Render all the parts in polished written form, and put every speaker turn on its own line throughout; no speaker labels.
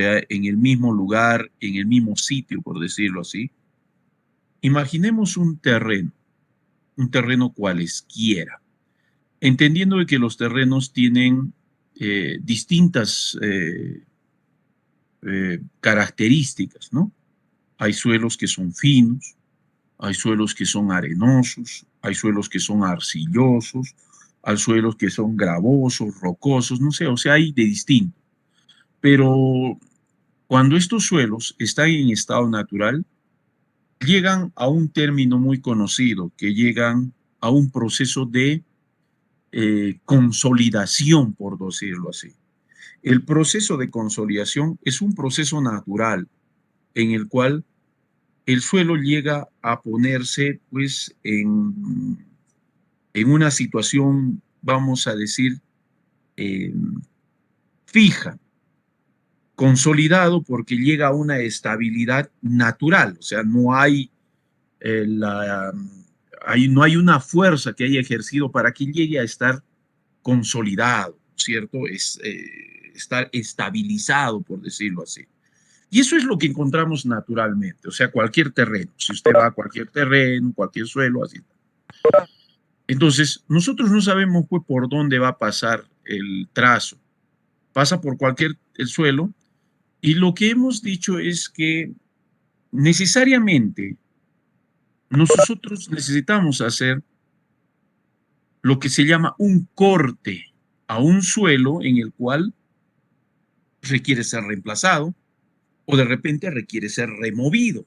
en el mismo lugar, en el mismo sitio, por decirlo así. Imaginemos un terreno cualesquiera, entendiendo de que los terrenos tienen distintas características, ¿no? Hay suelos que son finos, hay suelos que son arenosos, hay suelos que son arcillosos, hay suelos que son gravosos, rocosos, no sé, o sea, hay de distinto. Pero cuando estos suelos están en estado natural, llegan a un término muy conocido, que llegan a un proceso de consolidación, por decirlo así. El proceso de consolidación es un proceso natural en el cual el suelo llega a ponerse pues en una situación, vamos a decir, eh, fija, consolidado porque llega a una estabilidad natural, o sea, no hay, no hay una fuerza que haya ejercido para que llegue a estar consolidado, ¿cierto? Estar estabilizado, por decirlo así. Y eso es lo que encontramos naturalmente, o sea, cualquier terreno. Si usted va a cualquier terreno, cualquier suelo, así. Entonces, nosotros no sabemos pues, por dónde va a pasar el trazo. Pasa por cualquier el suelo y lo que hemos dicho es que necesariamente nosotros necesitamos hacer lo que se llama un corte a un suelo en el cual requiere ser reemplazado o de repente requiere ser removido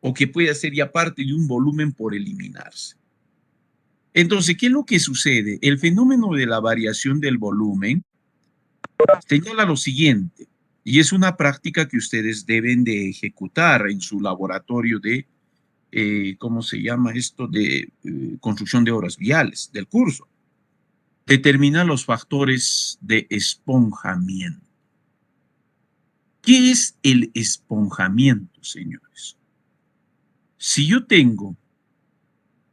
o que puede ser ya parte de un volumen por eliminarse. Entonces, ¿qué es lo que sucede? El fenómeno de la variación del volumen señala lo siguiente, y es una práctica que ustedes deben de ejecutar en su laboratorio de, ¿cómo se llama esto? De construcción de obras viales del curso. Determina los factores de esponjamiento. ¿Qué es el esponjamiento, señores? Si yo tengo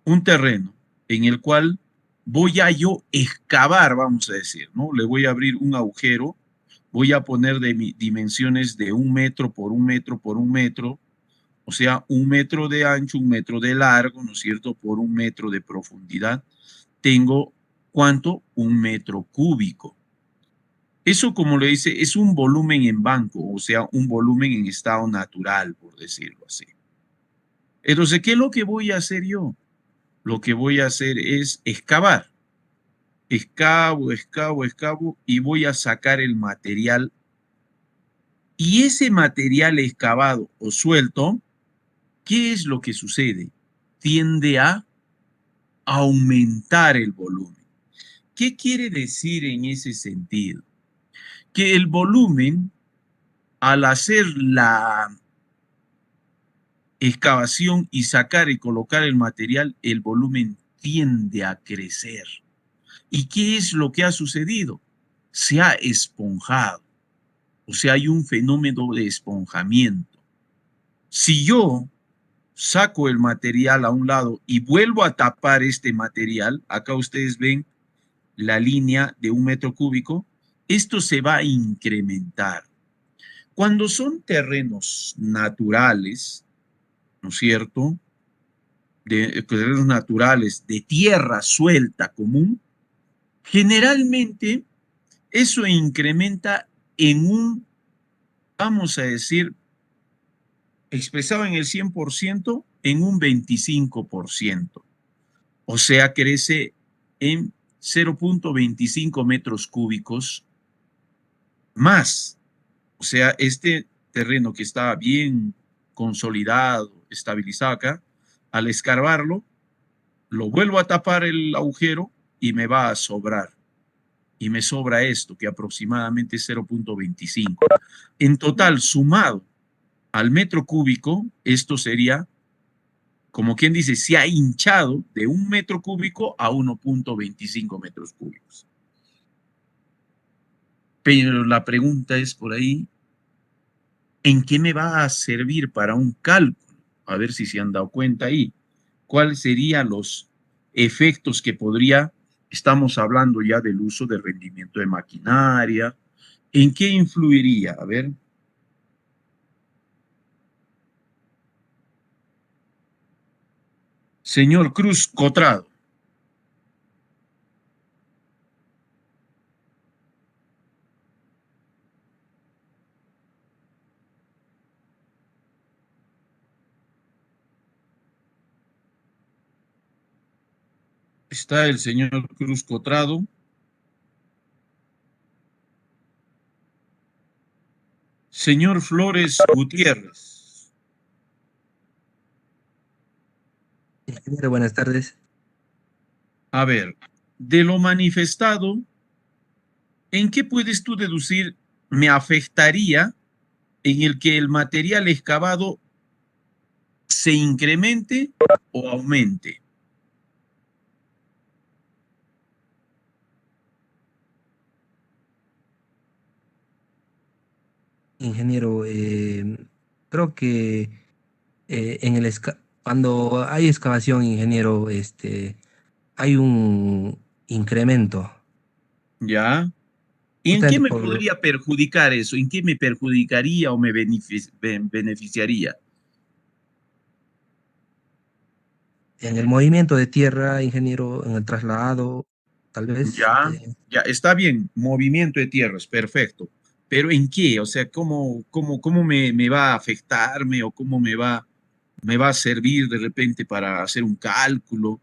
un terreno en el cual voy a yo excavar, vamos a decir, ¿no? Le voy a abrir un agujero, voy a poner de dimensiones de 1 metro por 1 metro por 1 metro, o sea, 1 metro de ancho, 1 metro de largo, ¿no es cierto? Por 1 metro de profundidad. Tengo, ¿cuánto? 1 metro cúbico. Eso, como le dice, es un volumen en banco, o sea, un volumen en estado natural, por decirlo así. Entonces, ¿qué es lo que voy a hacer yo? Lo que voy a hacer es excavar. Excavo, excavo, excavo y voy a sacar el material. Y ese material excavado o suelto, ¿qué es lo que sucede? Tiende a aumentar el volumen. ¿Qué quiere decir en ese sentido? Que el volumen, al hacer la excavación y sacar y colocar el material, el volumen tiende a crecer. ¿Y qué es lo que ha sucedido? Se ha esponjado, o sea, hay un fenómeno de esponjamiento. Si yo saco el material a un lado y vuelvo a tapar este material, acá ustedes ven la línea de 1 metro cúbico, esto se va a incrementar. Cuando son terrenos naturales, ¿no es cierto? De terrenos naturales, de tierra suelta común, generalmente eso incrementa en un, vamos a decir, expresado en el 100%, en un 25%. O sea, crece en 0.25 metros cúbicos más. O sea, este terreno que está bien consolidado, estabilizado acá, al escarbarlo, lo vuelvo a tapar el agujero y me va a sobrar. Y me sobra esto, que aproximadamente es 0.25. En total, sumado al metro cúbico, esto sería, como quien dice, se ha hinchado de 1 metro cúbico a 1.25 metros cúbicos. Pero la pregunta es por ahí, ¿en qué me va a servir para un cálculo? A ver si se han dado cuenta ahí. ¿Cuáles serían los efectos que podría, estamos hablando ya del uso de rendimiento de maquinaria, ¿en qué influiría? A ver, Señor Cruz Cotrado. Está el señor Cruz Cotrado. Señor Flores Gutiérrez.
Ingeniero, buenas tardes.
A ver, de lo manifestado, ¿en qué puedes tú deducir me afectaría en el que el material excavado se incremente o aumente?
Ingeniero, creo que cuando hay excavación, ingeniero, hay un incremento.
¿Ya? ¿Y en qué
Justamente
me
por
podría perjudicar eso? ¿En qué me perjudicaría o me beneficiaría?
en el movimiento de tierra, ingeniero, en el traslado, tal vez.
Ya, ya, está bien, movimiento de tierras, perfecto. Pero ¿en qué? O sea, ¿cómo me va a afectarme o cómo me va a servir de repente para hacer un cálculo?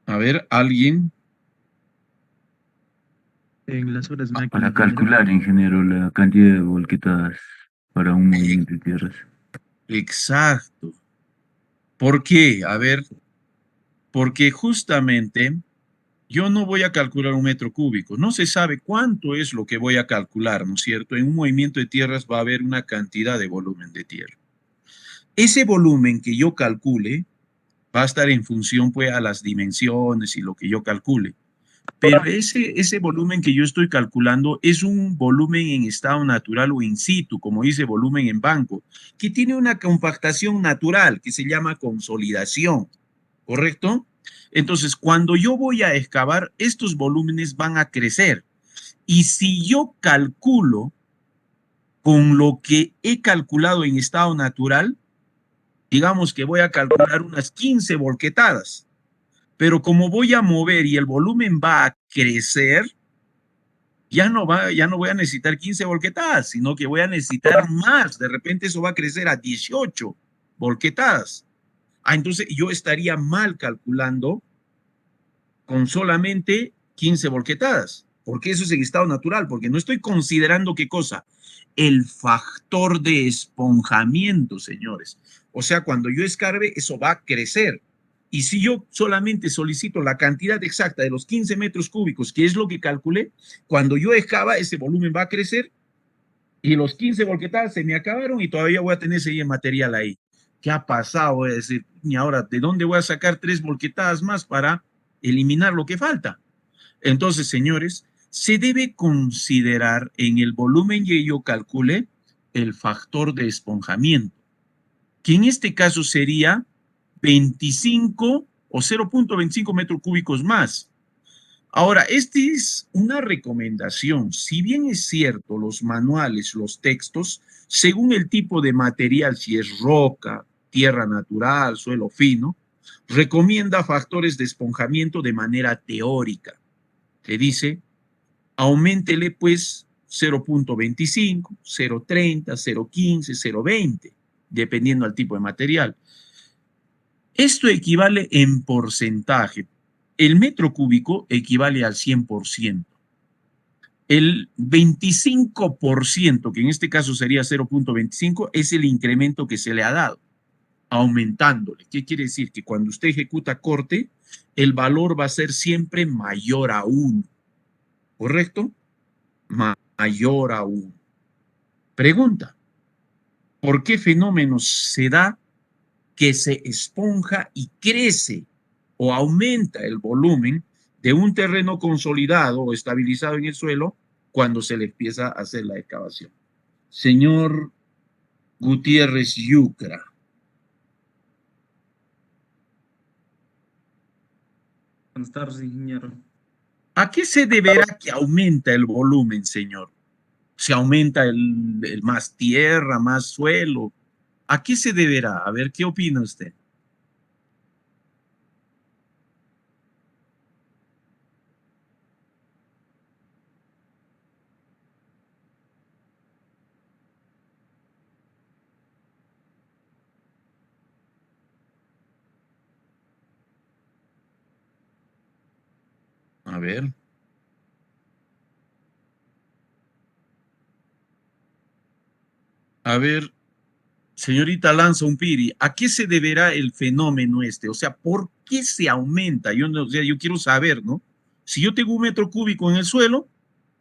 A ver, alguien.
En las horas
Para
máquina, ingeniero.
calcular, ingeniero, la cantidad de volquetas para un
Eh,
movimiento de tierras.
Exacto. ¿Por qué? A ver, porque justamente yo no voy a calcular un metro cúbico. No se sabe cuánto es lo que voy a calcular, ¿no es cierto? En un movimiento de tierras va a haber una cantidad de volumen de tierra. Ese volumen que yo calcule va a estar en función pues a las dimensiones y lo que yo calcule. Pero ese volumen que yo estoy calculando es un volumen en estado natural o in situ, como dice volumen en banco, que tiene una compactación natural que se llama consolidación, ¿correcto? Entonces, cuando yo voy a excavar, estos volúmenes van a crecer. Y si yo calculo con lo que he calculado en estado natural, digamos que voy a calcular unas 15 volquetadas, pero como voy a mover y el volumen va a crecer, ya no voy a necesitar 15 volquetadas, sino que voy a necesitar más. De repente eso va a crecer a 18 volquetadas. Entonces yo estaría mal calculando con solamente 15 volquetadas, porque eso es en estado natural, porque no estoy considerando qué cosa, el factor de esponjamiento, señores. O sea, cuando yo escarbe, eso va a crecer. Y si yo solamente solicito la cantidad exacta de los 15 metros cúbicos, que es lo que calculé, cuando yo excava, ese volumen va a crecer y los 15 volquetadas se me acabaron y todavía voy a tener ese material ahí. ¿Qué ha pasado? Voy a decir, y ahora, ¿de dónde voy a sacar 3 volquetadas más para eliminar lo que falta? Entonces, señores, se debe considerar en el volumen que yo calcule el factor de esponjamiento, que en este caso sería 25 o 0.25 metros cúbicos más. Ahora, esta es una recomendación. Si bien es cierto, los manuales, los textos, según el tipo de material, si es roca, tierra natural, suelo fino, recomienda factores de esponjamiento de manera teórica. Te dice, auméntele pues 0.25, 0.30, 0.15, 0.20, dependiendo al tipo de material. Esto equivale en porcentaje. El metro cúbico equivale al 100%. El 25%, que en este caso sería 0.25, es el incremento que se le ha dado, aumentándole. ¿Qué quiere decir? Que cuando usted ejecuta corte, el valor va a ser siempre mayor a 1, ¿correcto? Mayor a 1. Pregunta, ¿por qué fenómeno se da que se esponja y crece o aumenta el volumen de un terreno consolidado o estabilizado en el suelo cuando se le empieza a hacer la excavación? Señor Gutiérrez Yucra,
Buenas tardes, ingeniero.
¿a qué se deberá que aumenta el volumen, señor? Se aumenta el más tierra, más suelo. ¿A qué se deberá? A ver, ¿qué opina usted? A ver. A ver, señorita Lanza Umpiri, ¿a qué se deberá el fenómeno este? O sea, ¿por qué se aumenta? Yo, no, o sea, yo quiero saber, ¿no? Si yo tengo 1 metro cúbico en el suelo,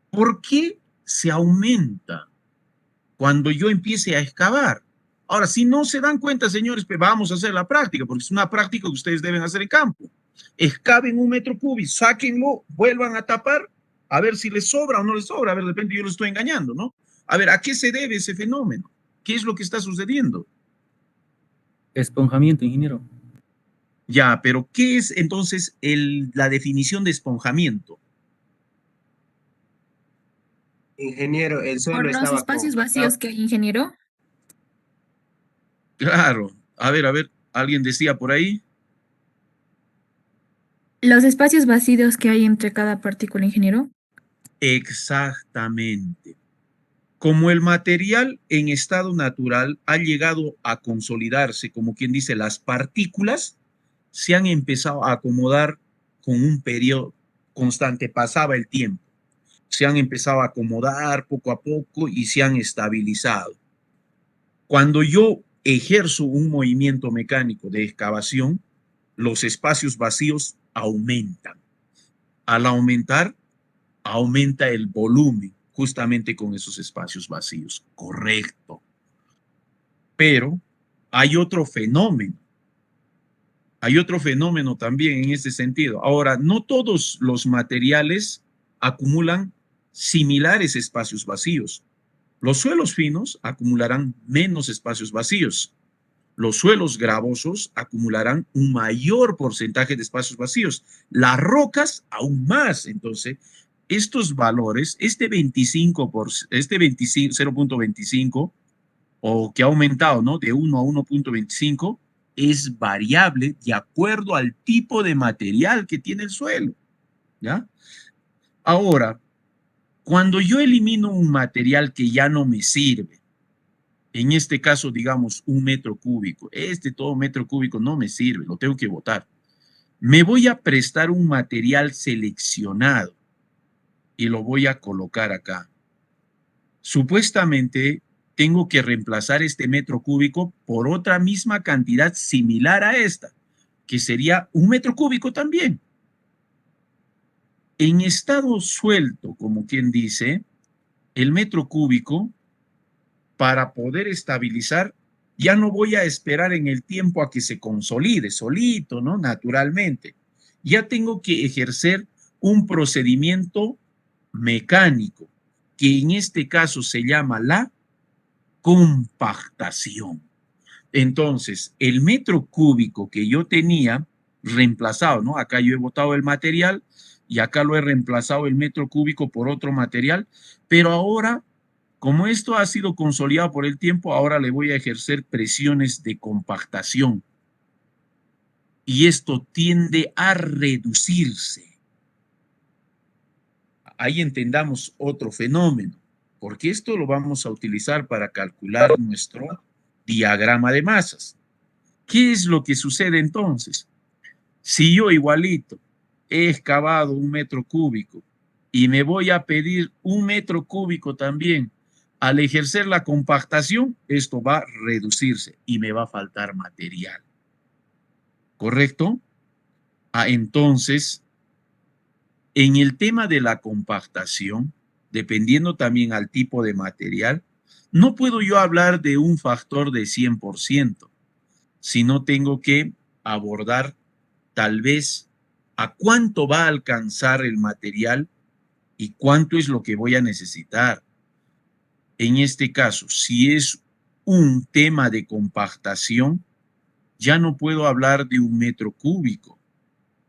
¿por qué se aumenta cuando yo empiece a excavar? Ahora, si no se dan cuenta, señores, pues vamos a hacer la práctica, porque es una práctica que ustedes deben hacer en campo. Excaven 1 metro cúbico, sáquenlo, vuelvan a tapar, a ver si les sobra o no les sobra, a ver, de repente yo les estoy engañando, ¿no? A ver, ¿a qué se debe ese fenómeno? ¿Qué es lo que está sucediendo?
Esponjamiento, ingeniero.
Ya, pero ¿qué es entonces la definición de esponjamiento?
Ingeniero, el
Por
suelo
los
estaba
espacios
compactado.
vacíos que hay, ingeniero.
Claro, a ver, alguien decía por ahí.
Los espacios vacíos que hay entre cada partícula, ingeniero.
Exactamente. Como el material en estado natural ha llegado a consolidarse, como quien dice, las partículas se han empezado a acomodar con un periodo constante, pasaba el tiempo, se han empezado a acomodar poco a poco y se han estabilizado. Cuando yo ejerzo un movimiento mecánico de excavación, los espacios vacíos aumentan. Al aumentar, aumenta el volumen justamente con esos espacios vacíos. Correcto. Pero hay otro fenómeno. Hay otro fenómeno también en ese sentido. Ahora, no todos los materiales acumulan similares espacios vacíos. Los suelos finos acumularán menos espacios vacíos. Los suelos gravosos acumularán un mayor porcentaje de espacios vacíos. Las rocas aún más. Entonces, estos valores, este 0.25 o que ha aumentado, ¿no? De 1 a 1.25 es variable de acuerdo al tipo de material que tiene el suelo, ¿ya? Ahora, cuando yo elimino un material que ya no me sirve, en este caso, digamos, 1 metro cúbico, todo 1 metro cúbico no me sirve, lo tengo que botar. Me voy a prestar un material seleccionado y lo voy a colocar acá. Supuestamente tengo que reemplazar este 1 metro cúbico por otra misma cantidad similar a esta, que sería 1 metro cúbico también. En estado suelto, como quien dice, el 1 metro cúbico, para poder estabilizar, ya no voy a esperar en el tiempo a que se consolide solito, ¿no? Naturalmente. Ya tengo que ejercer un procedimiento mecánico, que en este caso se llama la compactación. Entonces, el 1 metro cúbico que yo tenía reemplazado, ¿no? Acá yo he botado el material y acá lo he reemplazado el 1 metro cúbico por otro material, pero ahora, como esto ha sido consolidado por el tiempo, ahora le voy a ejercer presiones de compactación y esto tiende a reducirse. Ahí entendamos otro fenómeno, porque esto lo vamos a utilizar para calcular nuestro diagrama de masas. ¿Qué es lo que sucede entonces? Si yo igualito he excavado 1 metro cúbico y me voy a pedir 1 metro cúbico también, al ejercer la compactación, esto va a reducirse y me va a faltar material. ¿Correcto? Entonces, en el tema de la compactación, dependiendo también al tipo de material, no puedo yo hablar de un factor de 100%, sino tengo que abordar tal vez a cuánto va a alcanzar el material y cuánto es lo que voy a necesitar. En este caso, si es un tema de compactación, ya no puedo hablar de 1 metro cúbico,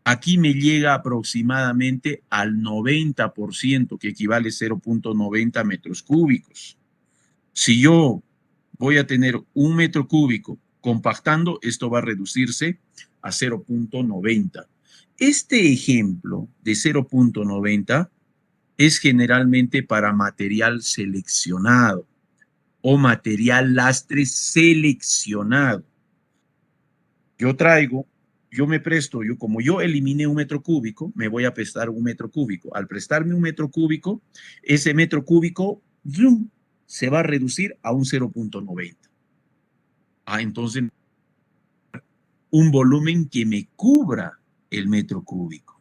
aquí me llega aproximadamente al 90%, que equivale a 0.90 metros cúbicos. Si yo voy a tener 1 metro cúbico compactando, esto va a reducirse a 0.90. Este ejemplo de 0.90 es generalmente para material seleccionado o material lastre seleccionado. Como yo eliminé 1 metro cúbico, me voy a prestar 1 metro cúbico. Al prestarme 1 metro cúbico, ese metro cúbico ¡zum!, se va a reducir a un 0.90. Entonces, un volumen que me cubra el metro cúbico.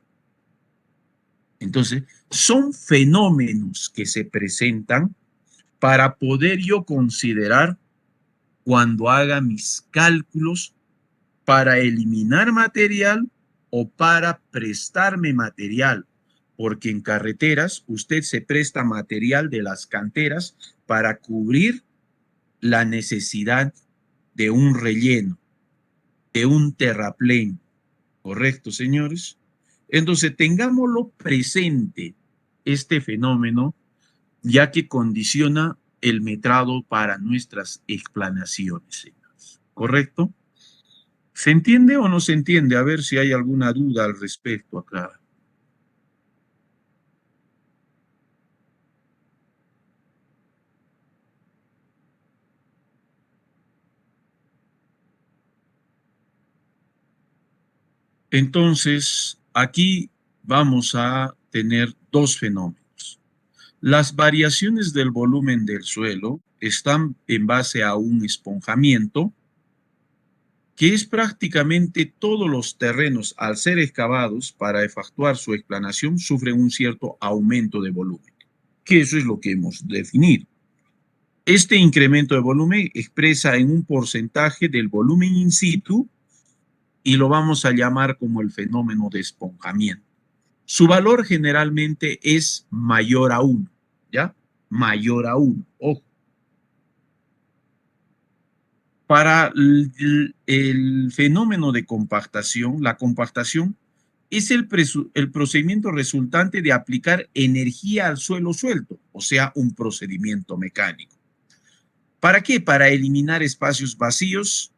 Entonces, son fenómenos que se presentan para poder yo considerar cuando haga mis cálculos para eliminar material o para prestarme material, porque en carreteras usted se presta material de las canteras para cubrir la necesidad de un relleno, de un terraplén. ¿Correcto, señores? Entonces, tengámoslo presente este fenómeno, ya que condiciona el metrado para nuestras explanaciones, señores. ¿Correcto? ¿Se entiende o no se entiende? A ver si hay alguna duda al respecto acá. Entonces, aquí vamos a tener dos fenómenos. Las variaciones del volumen del suelo están en base a un esponjamiento, que es prácticamente todos los terrenos, al ser excavados para efectuar su explanación, sufren un cierto aumento de volumen, que eso es lo que hemos definido. Este incremento de volumen expresa en un porcentaje del volumen in situ y lo vamos a llamar como el fenómeno de esponjamiento. Su valor generalmente es mayor a 1, ¿ya? Mayor a 1, ojo. Para el fenómeno de compactación, la compactación es el procedimiento resultante de aplicar energía al suelo suelto, o sea, un procedimiento mecánico. ¿Para qué? Para eliminar espacios vacíos,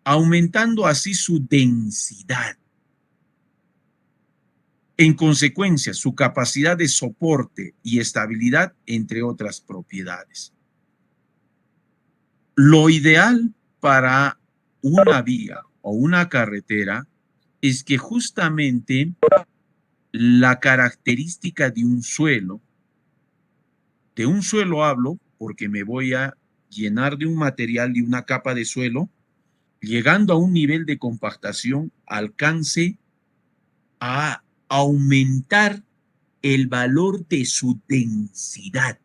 aumentando así su densidad. En consecuencia, su capacidad de soporte y estabilidad, entre otras propiedades. Lo ideal para una vía o una carretera es que justamente la característica de un suelo hablo porque me voy a llenar de un material, de una capa de suelo, llegando a un nivel de compactación, alcance a aumentar el valor de su densidad.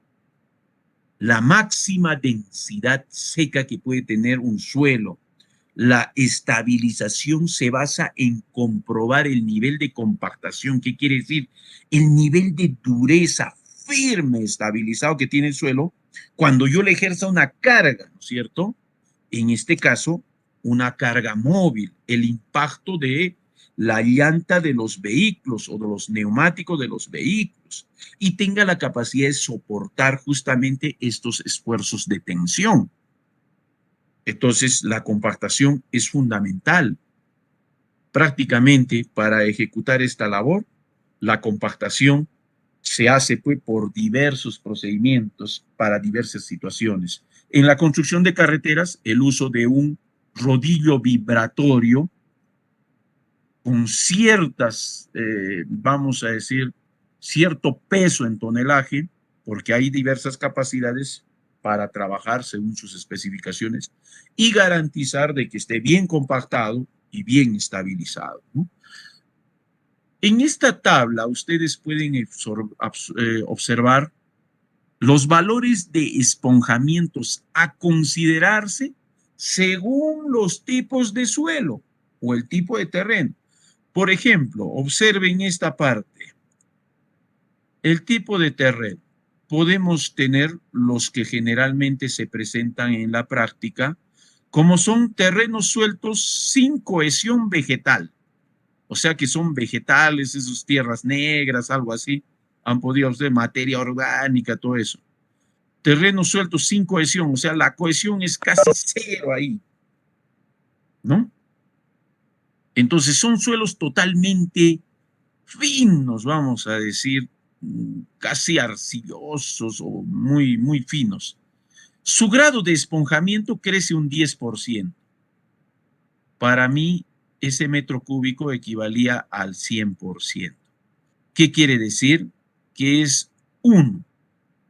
La máxima densidad seca que puede tener un suelo. La estabilización se basa en comprobar el nivel de compactación. ¿Qué quiere decir? El nivel de dureza firme, estabilizado que tiene el suelo cuando yo le ejerza una carga, ¿no es cierto? En este caso, una carga móvil, el impacto de la llanta de los vehículos o de los neumáticos de los vehículos, y tenga la capacidad de soportar justamente estos esfuerzos de tensión. Entonces, la compactación es fundamental. Prácticamente, para ejecutar esta labor, la compactación se hace pues, por diversos procedimientos para diversas situaciones. En la construcción de carreteras, el uso de un rodillo vibratorio con ciertas, vamos a decir, cierto peso en tonelaje, porque hay diversas capacidades para trabajar según sus especificaciones y garantizar de que esté bien compactado y bien estabilizado, ¿no? En esta tabla ustedes pueden observar los valores de esponjamientos a considerarse según los tipos de suelo o el tipo de terreno. Por ejemplo, observen esta parte. El tipo de terreno. Podemos tener los que generalmente se presentan en la práctica, como son terrenos sueltos sin cohesión vegetal. O sea que son vegetales, esas tierras negras, algo así. Han podido ser materia orgánica, todo eso. Terrenos sueltos sin cohesión, o sea, la cohesión es casi cero ahí, ¿no? Entonces son suelos totalmente finos, vamos a decir, casi arcillosos o muy, muy finos. Su grado de esponjamiento crece un 10%. Para mí, ese metro cúbico equivalía al 100%. ¿Qué quiere decir? Que es 1.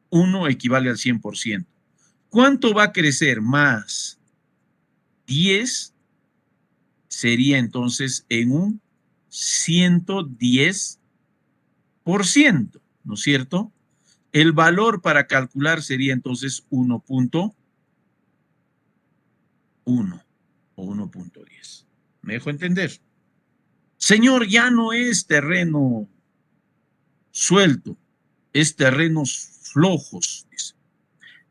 1 equivale al 100%. ¿Cuánto va a crecer más? 10 sería entonces en un 110%, ¿no es cierto? El valor para calcular sería entonces 1.1 o 1.10. ¿Me dejo entender? Señor, ya no es terreno suelto, es terrenos flojos, dice.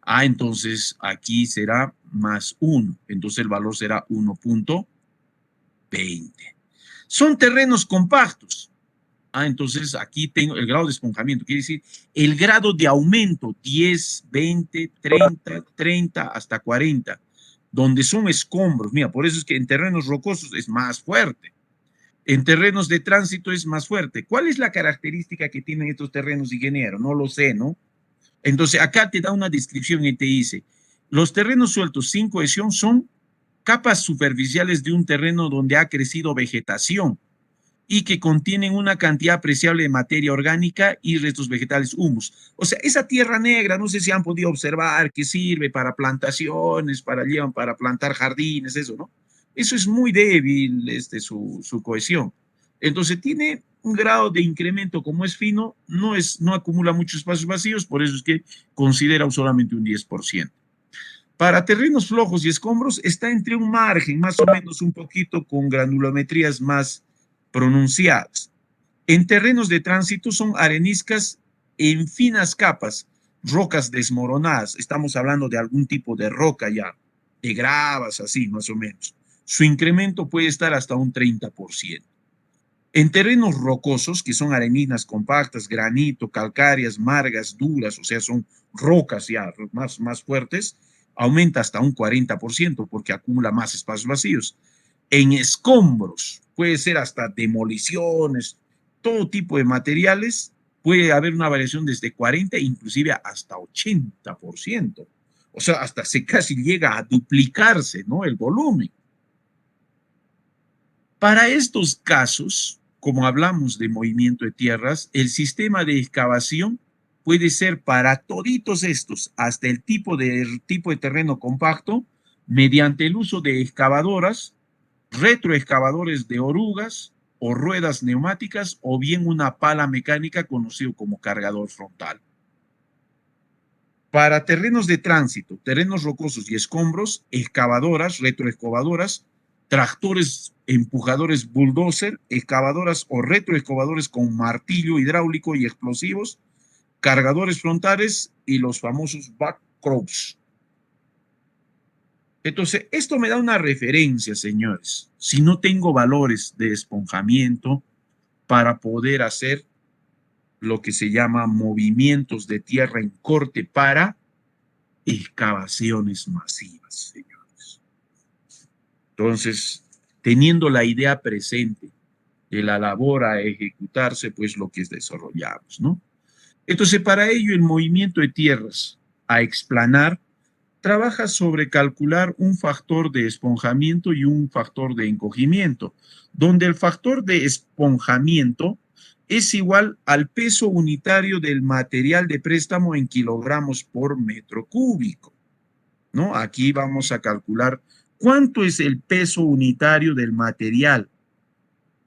Ah, entonces aquí será más 1, entonces el valor será 1.20. Son terrenos compactos. Ah, entonces aquí tengo el grado de esponjamiento, quiere decir el grado de aumento, 10, 20, 30, 30 hasta 40, donde son escombros. Mira, por eso es que en terrenos rocosos es más fuerte. En terrenos de tránsito es más fuerte. ¿Cuál es la característica que tienen estos terrenos, ingeniero? No lo sé, ¿no? Entonces acá te da una descripción y te dice, los terrenos sueltos sin cohesión son capas superficiales de un terreno donde ha crecido vegetación y que contienen una cantidad apreciable de materia orgánica y restos vegetales, humus. O sea, esa tierra negra, no sé si han podido observar que sirve para plantaciones, para plantar jardines, eso, ¿no? Eso es muy débil, su cohesión. Entonces tiene un grado de incremento, como es fino, no acumula muchos espacios vacíos, por eso es que considera solamente un 10%. Para terrenos flojos y escombros está entre un margen, más o menos un poquito con granulometrías más pronunciadas. En terrenos de tránsito son areniscas en finas capas, rocas desmoronadas. Estamos hablando de algún tipo de roca ya, de gravas, así más o menos. Su incremento puede estar hasta un 30%. En terrenos rocosos, que son arenisas compactas, granito, calcáreas, margas, duras, o sea, son rocas ya más fuertes, aumenta hasta un 40% porque acumula más espacios vacíos. En escombros, puede ser hasta demoliciones, todo tipo de materiales, puede haber una variación desde 40 inclusive hasta 80%. O sea, hasta se casi llega a duplicarse, ¿no? El volumen. Para estos casos, como hablamos de movimiento de tierras, el sistema de excavación puede ser para toditos estos, hasta el tipo de terreno compacto, mediante el uso de excavadoras, retroexcavadores de orugas o ruedas neumáticas o bien una pala mecánica conocido como cargador frontal. Para terrenos de tránsito, terrenos rocosos y escombros, excavadoras, retroexcavadoras, tractores empujadores bulldozer, excavadoras o retroexcavadores con martillo hidráulico y explosivos, cargadores frontales y los famosos backcrops. Entonces, esto me da una referencia, señores. Si no tengo valores de esponjamiento para poder hacer lo que se llama movimientos de tierra en corte para excavaciones masivas, señores. Entonces, teniendo la idea presente de la labor a ejecutarse, pues lo que es desarrollamos, ¿no? Entonces, para ello, el movimiento de tierras a explanar trabaja sobre calcular un factor de esponjamiento y un factor de encogimiento, donde el factor de esponjamiento es igual al peso unitario del material de préstamo en kilogramos por metro cúbico, ¿no? Aquí vamos a calcular cuánto es el peso unitario del material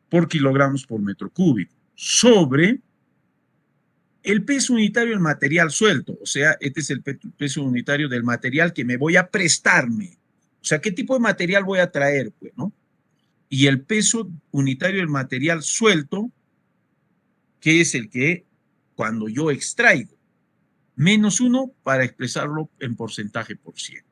por kilogramos por metro cúbico sobre el peso unitario del material suelto, o sea, este es el peso unitario del material que me voy a prestarme. O sea, ¿qué tipo de material voy a traer? Pues, ¿no? Y el peso unitario del material suelto, que es el que cuando yo extraigo, menos 1 para expresarlo en porcentaje por 100.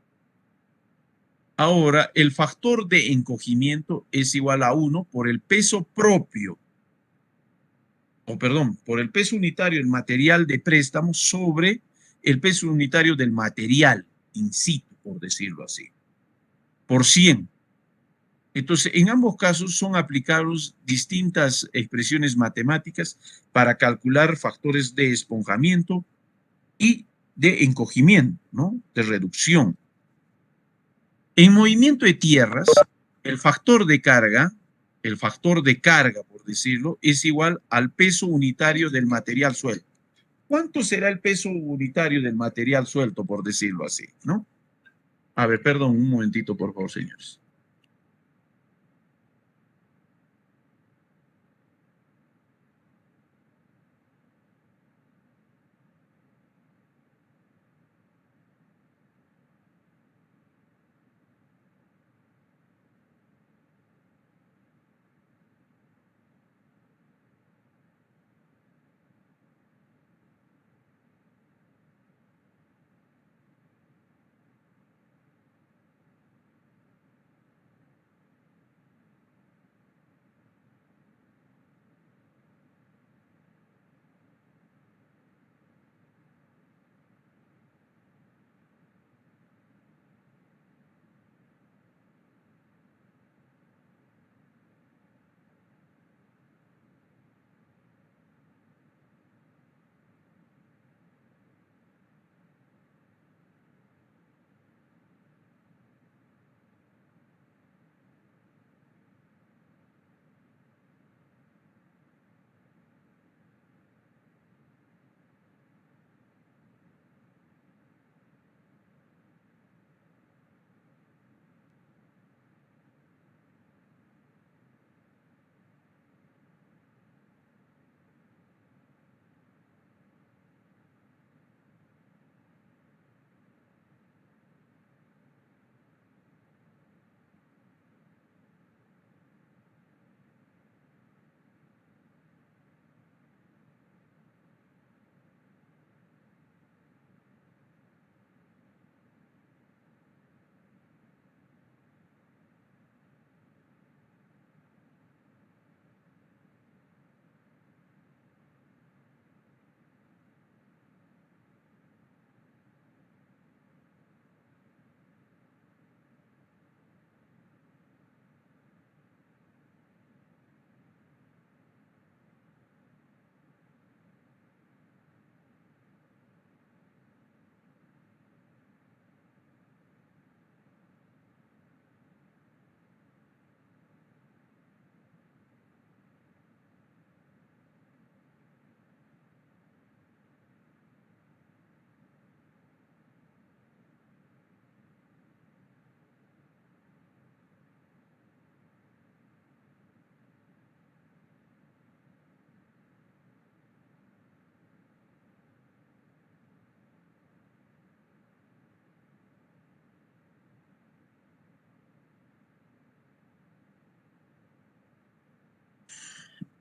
Ahora, el factor de encogimiento es igual a 1 por el peso propio, por el peso unitario del material de préstamo sobre el peso unitario del material in situ, por decirlo así, por 100. Entonces, en ambos casos son aplicables distintas expresiones matemáticas para calcular factores de esponjamiento y de encogimiento, ¿no? De reducción. En movimiento de tierras, el factor de carga, por decirlo, es igual al peso unitario del material suelto. ¿Cuánto será el peso unitario del material suelto, por decirlo así, ¿no? A ver, perdón, un momentito, por favor, señores.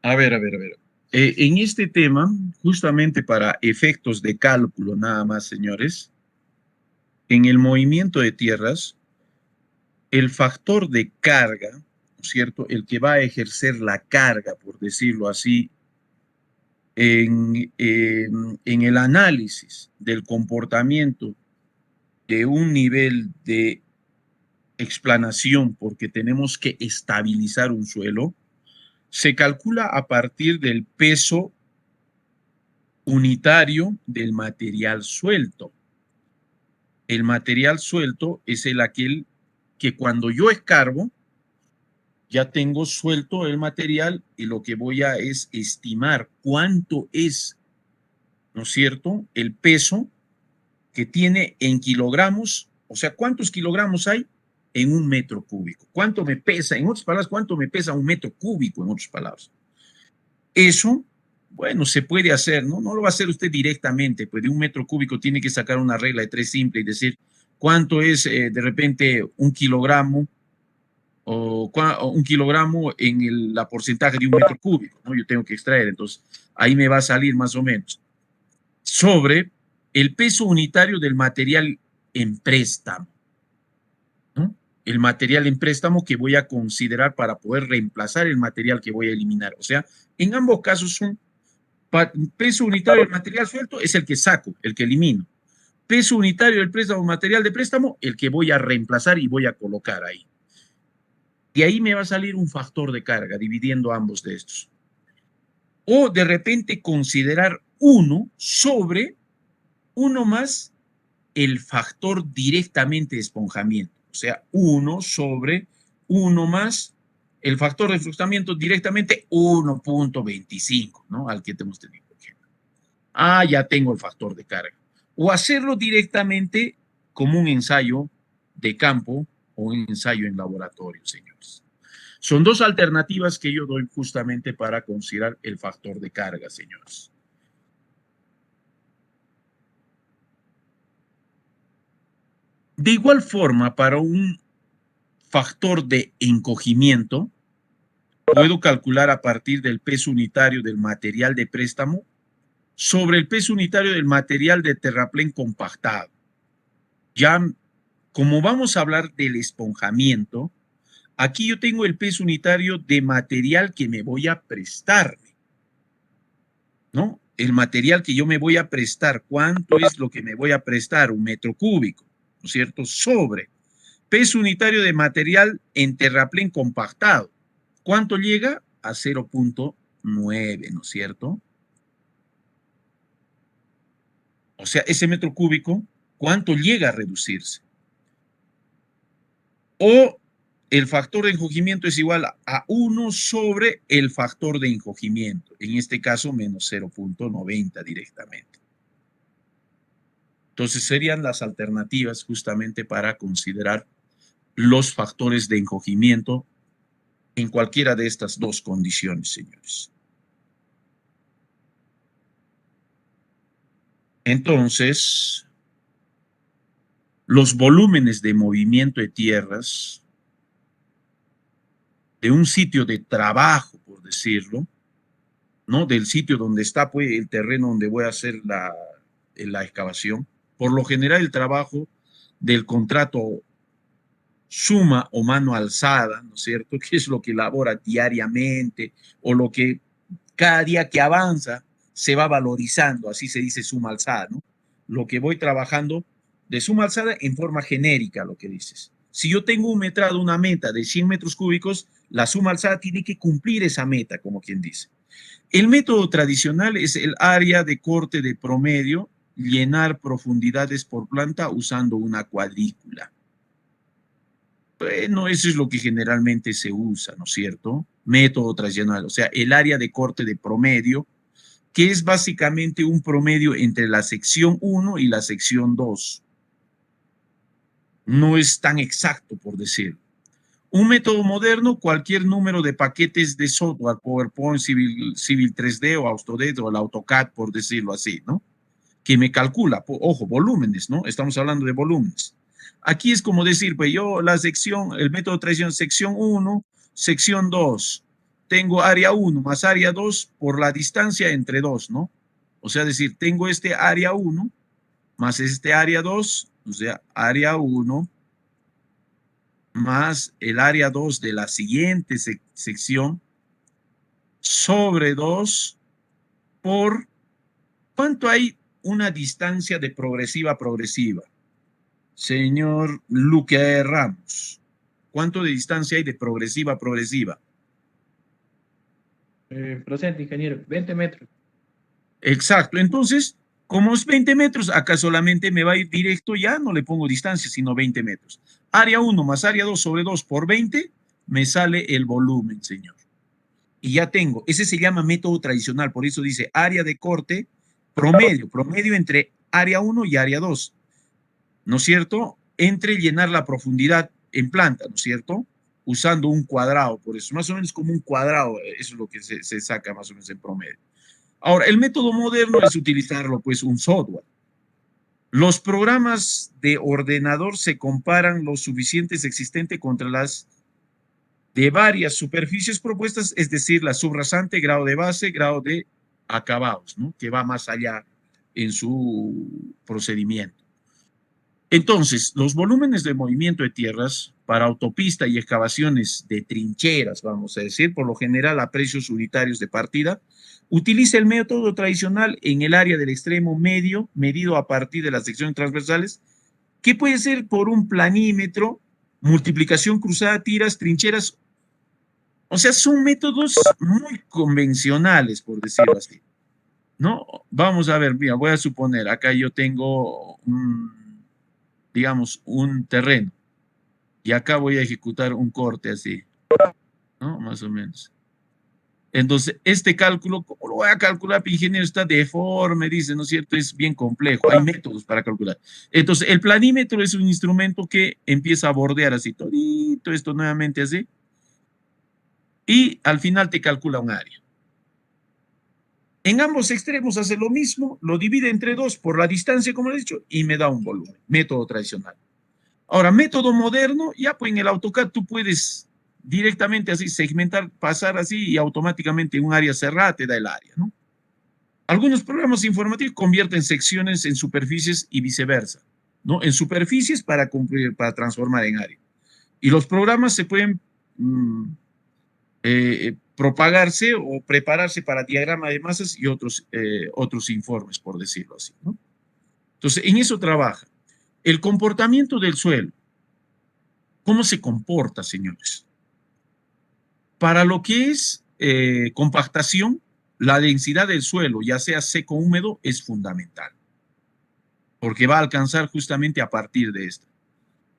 A ver. En este tema, justamente para efectos de cálculo nada más, señores, en el movimiento de tierras, el factor de carga, ¿no es cierto? El que va a ejercer la carga, por decirlo así, en el análisis del comportamiento de un nivel de explanación, porque tenemos que estabilizar un suelo, se calcula a partir del peso unitario del material suelto. El material suelto es aquel que cuando yo escarbo, ya tengo suelto el material y lo que voy a es estimar cuánto es, ¿no es cierto?, el peso que tiene en kilogramos, o sea, ¿cuántos kilogramos hay en un metro cúbico? ¿Cuánto me pesa? En otras palabras, ¿cuánto me pesa un metro cúbico, en otras palabras? Eso, bueno, se puede hacer, ¿no? No lo va a hacer usted directamente, pues de un metro cúbico tiene que sacar una regla de 3 simple y decir cuánto es de repente un kilogramo o un kilogramo en la porcentaje de un metro cúbico, ¿no? Yo tengo que extraer, entonces ahí me va a salir más o menos sobre el peso unitario del material en préstamo, ¿no? el material en préstamo que voy a considerar para poder reemplazar el material que voy a eliminar. O sea, en ambos casos son peso unitario del material suelto es el que saco, el que elimino. Peso unitario del préstamo, material de préstamo, el que voy a reemplazar y voy a colocar ahí. De ahí me va a salir un factor de carga dividiendo ambos de estos. O de repente considerar 1 sobre 1 más el factor directamente de esponjamiento. O sea, 1 sobre 1 más el factor de fluxamiento directamente 1.25, ¿no? Al que hemos tenido, por ejemplo. Ah, ya tengo el factor de carga. O hacerlo directamente como un ensayo de campo o un ensayo en laboratorio, señores. Son dos alternativas que yo doy justamente para considerar el factor de carga, señores. De igual forma, para un factor de encogimiento, puedo calcular a partir del peso unitario del material de préstamo sobre el peso unitario del material de terraplén compactado. Ya, como vamos a hablar del esponjamiento, aquí yo tengo el peso unitario de material que me voy a prestarme, ¿no? El material que yo me voy a prestar, ¿cuánto es lo que me voy a prestar? 1 metro cúbico, ¿no es cierto? Sobre peso unitario de material en terraplén compactado. ¿Cuánto llega? A 0.9, ¿no es cierto? O sea, ese metro cúbico, ¿cuánto llega a reducirse? O el factor de encogimiento es igual a 1 sobre el factor de encogimiento. En este caso, menos 0.90 directamente. Entonces, serían las alternativas justamente para considerar los factores de encogimiento en cualquiera de estas dos condiciones, señores. Entonces, los volúmenes de movimiento de tierras de un sitio de trabajo, por decirlo, ¿no? Del sitio donde está pues, el terreno donde voy a hacer la excavación. Por lo general, el trabajo del contrato suma o mano alzada, ¿no es cierto? Que es lo que elabora diariamente o lo que cada día que avanza se va valorizando, así se dice suma alzada, ¿no? Lo que voy trabajando de suma alzada en forma genérica, lo que dices. Si yo tengo un metrado, una meta de 100 metros cúbicos, la suma alzada tiene que cumplir esa meta, como quien dice. El método tradicional es el área de corte de promedio, llenar profundidades por planta usando una cuadrícula. Bueno, eso es lo que generalmente se usa, ¿no es cierto? Método tradicional, o sea, el área de corte de promedio, que es básicamente un promedio entre la sección 1 y la sección 2. No es tan exacto, por decirlo. Un método moderno, cualquier número de paquetes de software, PowerPoint, Civil 3D o Autodesk o el AutoCAD, por decirlo así, ¿no? Que me calcula, ojo, volúmenes, ¿no? Estamos hablando de volúmenes. Aquí es como decir, pues yo la sección, el método tradicional, sección 1, sección 2. Tengo área 1 más área 2 por la distancia entre 2, ¿no? O sea, decir, tengo este área 1 más este área 2, o sea, área 1 más el área 2 de la siguiente sección sobre 2 por, ¿cuánto hay una distancia de progresiva a progresiva? Señor Luque Ramos, ¿cuánto de distancia hay de progresiva a progresiva?
Procede, ingeniero, 20 metros.
Exacto, entonces, como es 20 metros, acá solamente me va a ir directo, ya no le pongo distancia, sino 20 metros. Área 1 más área 2 sobre 2 por 20, me sale el volumen, señor. Y ya tengo, ese se llama método tradicional, por eso dice área de corte promedio entre área 1 y área 2, ¿no es cierto? Entre llenar la profundidad en planta, ¿no es cierto? Usando un cuadrado, por eso, más o menos como un cuadrado, eso es lo que se saca más o menos en promedio. Ahora, el método moderno es utilizarlo, pues, un software. Los programas de ordenador se comparan los suficientes existentes contra las de varias superficies propuestas, es decir, la subrasante, grado de base, grado de acabados, ¿no? Que va más allá en su procedimiento. Entonces, los volúmenes de movimiento de tierras para autopista y excavaciones de trincheras, vamos a decir, por lo general a precios unitarios de partida, utiliza el método tradicional en el área del extremo medio, medido a partir de las secciones transversales, que puede ser por un planímetro, multiplicación cruzada, tiras, trincheras. O sea, son métodos muy convencionales, por decirlo así, ¿no? Vamos a ver, mira, voy a suponer, acá yo tengo digamos, un terreno. Y acá voy a ejecutar un corte así, ¿no? Más o menos. Entonces, este cálculo, ¿cómo lo voy a calcular? Ingeniero, está deforme, dice, ¿no es cierto? Es bien complejo, hay métodos para calcular. Entonces, el planímetro es un instrumento que empieza a bordear así, todito esto nuevamente así, y al final te calcula un área. En ambos extremos hace lo mismo, lo divide entre dos por la distancia, como le he dicho, y me da un volumen, método tradicional. Ahora, método moderno, ya pues en el AutoCAD tú puedes directamente así segmentar, pasar así y automáticamente en un área cerrada te da el área, ¿no? Algunos programas informativos convierten secciones en superficies y viceversa, ¿no? En superficies para transformar en área. Y los programas se pueden propagarse o prepararse para diagrama de masas y otros informes, por decirlo así, ¿no? Entonces, en eso trabaja. El comportamiento del suelo. ¿Cómo se comporta, señores? Para lo que es compactación, la densidad del suelo, ya sea seco o húmedo, es fundamental, porque va a alcanzar justamente a partir de esta.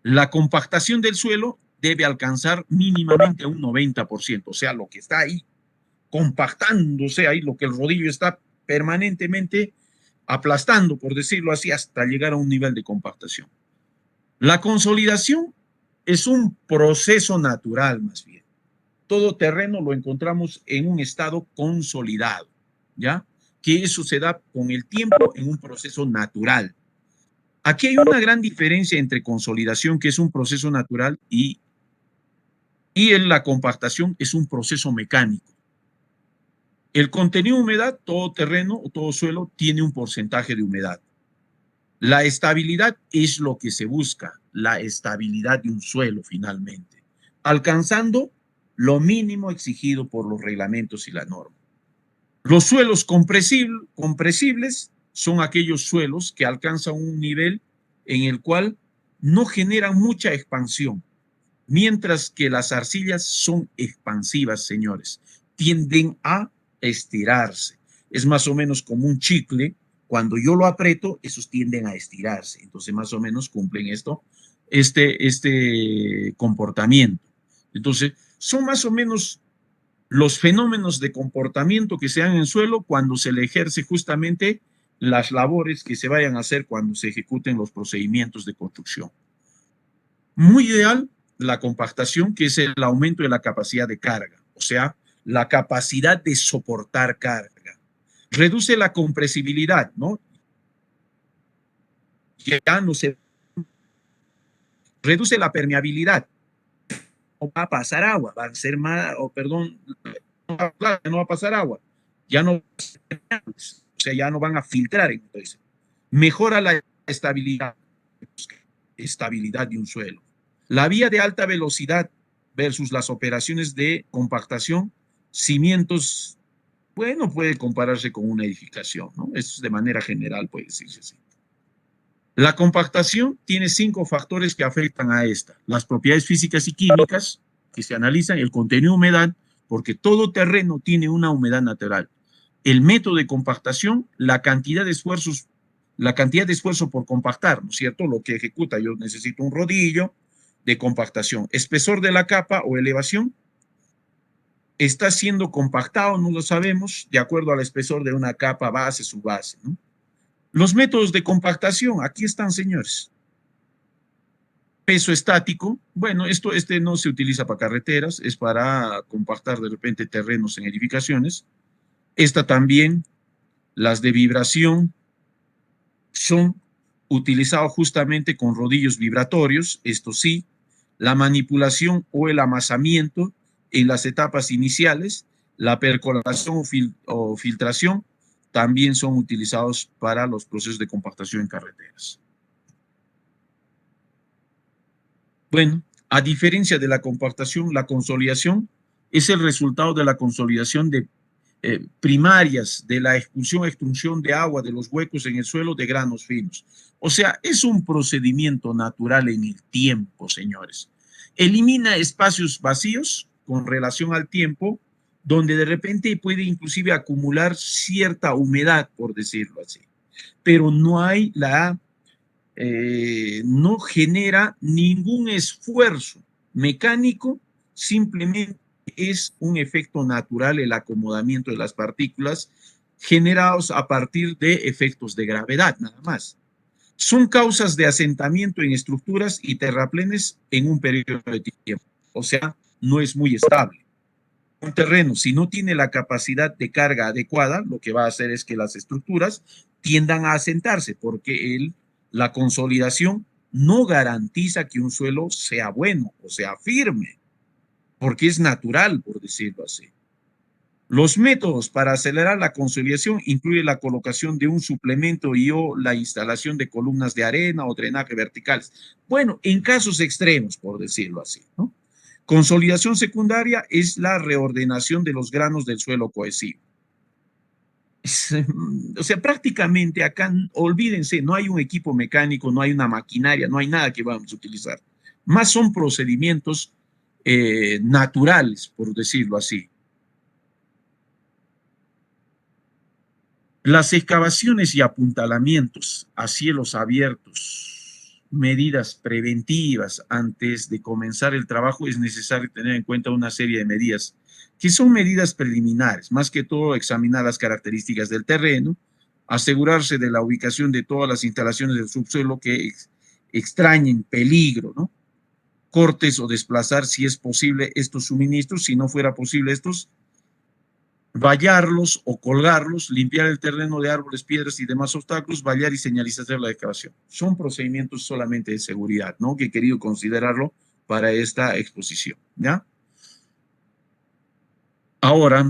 La compactación del suelo debe alcanzar mínimamente un 90%, o sea, lo que está ahí compactándose ahí, lo que el rodillo está permanentemente aplastando, por decirlo así, hasta llegar a un nivel de compactación. La consolidación es un proceso natural, más bien. Todo terreno lo encontramos en un estado consolidado, ¿ya? Que eso se da con el tiempo en un proceso natural. Aquí hay una gran diferencia entre consolidación, que es un proceso natural, y la compactación es un proceso mecánico. El contenido de humedad, todo terreno o todo suelo tiene un porcentaje de humedad. La estabilidad es lo que se busca, la estabilidad de un suelo finalmente, alcanzando lo mínimo exigido por los reglamentos y la norma. Los suelos compresibles son aquellos suelos que alcanzan un nivel en el cual no generan mucha expansión, mientras que las arcillas son expansivas, señores, tienden a estirarse. Es más o menos como un chicle. Cuando yo lo aprieto, esos tienden a estirarse. Entonces, más o menos cumplen este comportamiento. Entonces, son más o menos los fenómenos de comportamiento que se dan en el suelo cuando se le ejerce justamente las labores que se vayan a hacer cuando se ejecuten los procedimientos de construcción. Muy ideal la compactación, que es el aumento de la capacidad de carga, o sea, la capacidad de soportar carga. Reduce la compresibilidad, ¿no? Ya no se... Reduce la permeabilidad. No va a pasar agua, va a ser más, perdón, no va a pasar agua. Ya no, o sea, ya no van a filtrar. Entonces, mejora la estabilidad de un suelo. La vía de alta velocidad versus las operaciones de compactación, cimientos, bueno, puede compararse con una edificación, ¿no? Eso de manera general puede decirse así. La compactación tiene 5 factores que afectan a esta. Las propiedades físicas y químicas que se analizan, el contenido de humedad, porque todo terreno tiene una humedad natural. El método de compactación, la cantidad de esfuerzo por compactar, ¿no es cierto? Lo que ejecuta, yo necesito un rodillo de compactación. Espesor de la capa o elevación. Está siendo compactado, no lo sabemos, de acuerdo al espesor de una capa base, su base, ¿no? Los métodos de compactación, aquí están, señores. Peso estático, bueno, este no se utiliza para carreteras, es para compactar de repente terrenos en edificaciones. Esta también, las de vibración, son utilizados justamente con rodillos vibratorios, esto sí. La manipulación o el amasamiento en las etapas iniciales, la percolación o filtración, también son utilizados para los procesos de compactación en carreteras. Bueno, a diferencia de la compactación, la consolidación es el resultado de la consolidación de primarias de la expulsión, extrusión de agua de los huecos en el suelo de granos finos. O sea, es un procedimiento natural en el tiempo, señores. Elimina espacios vacíos con relación al tiempo, donde de repente puede inclusive acumular cierta humedad, por decirlo así. Pero no hay no genera ningún esfuerzo mecánico, simplemente es un efecto natural el acomodamiento de las partículas generados a partir de efectos de gravedad, nada más. Son causas de asentamiento en estructuras y terraplenes en un periodo de tiempo, o sea, no es muy estable. Un terreno, si no tiene la capacidad de carga adecuada, lo que va a hacer es que las estructuras tiendan a asentarse, porque la consolidación no garantiza que un suelo sea bueno o sea firme, porque es natural, por decirlo así. Los métodos para acelerar la consolidación incluyen la colocación de un suplemento y o la instalación de columnas de arena o drenaje verticales. Bueno, en casos extremos, por decirlo así, ¿no? Consolidación secundaria es la reordenación de los granos del suelo cohesivo. O sea, prácticamente acá, olvídense, no hay un equipo mecánico, no hay una maquinaria, no hay nada que vamos a utilizar. Más son procedimientos naturales, por decirlo así. Las excavaciones y apuntalamientos a cielos abiertos, medidas preventivas antes de comenzar el trabajo, es necesario tener en cuenta una serie de medidas que son medidas preliminares, más que todo examinar las características del terreno, asegurarse de la ubicación de todas las instalaciones del subsuelo que extrañen peligro, ¿no? Cortes o desplazar, si es posible, estos suministros, si no fuera posible estos, vallarlos o colgarlos, limpiar el terreno de árboles, piedras y demás obstáculos, vallar y señalizar la excavación. Son procedimientos solamente de seguridad, ¿no? Que he querido considerarlo para esta exposición, ¿ya? Ahora,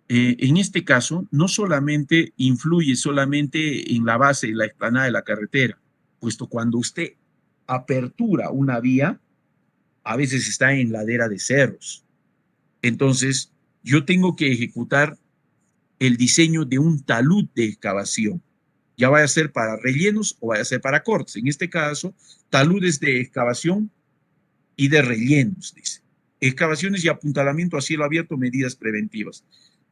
en este caso, no solamente influye solamente en la base y la explanada de la carretera, puesto cuando usted apertura una vía, a veces está en ladera de cerros. Entonces, yo tengo que ejecutar el diseño de un talud de excavación. Ya vaya a ser para rellenos o vaya a ser para cortes. En este caso, taludes de excavación y de rellenos, dice. Excavaciones y apuntalamiento a cielo abierto, medidas preventivas.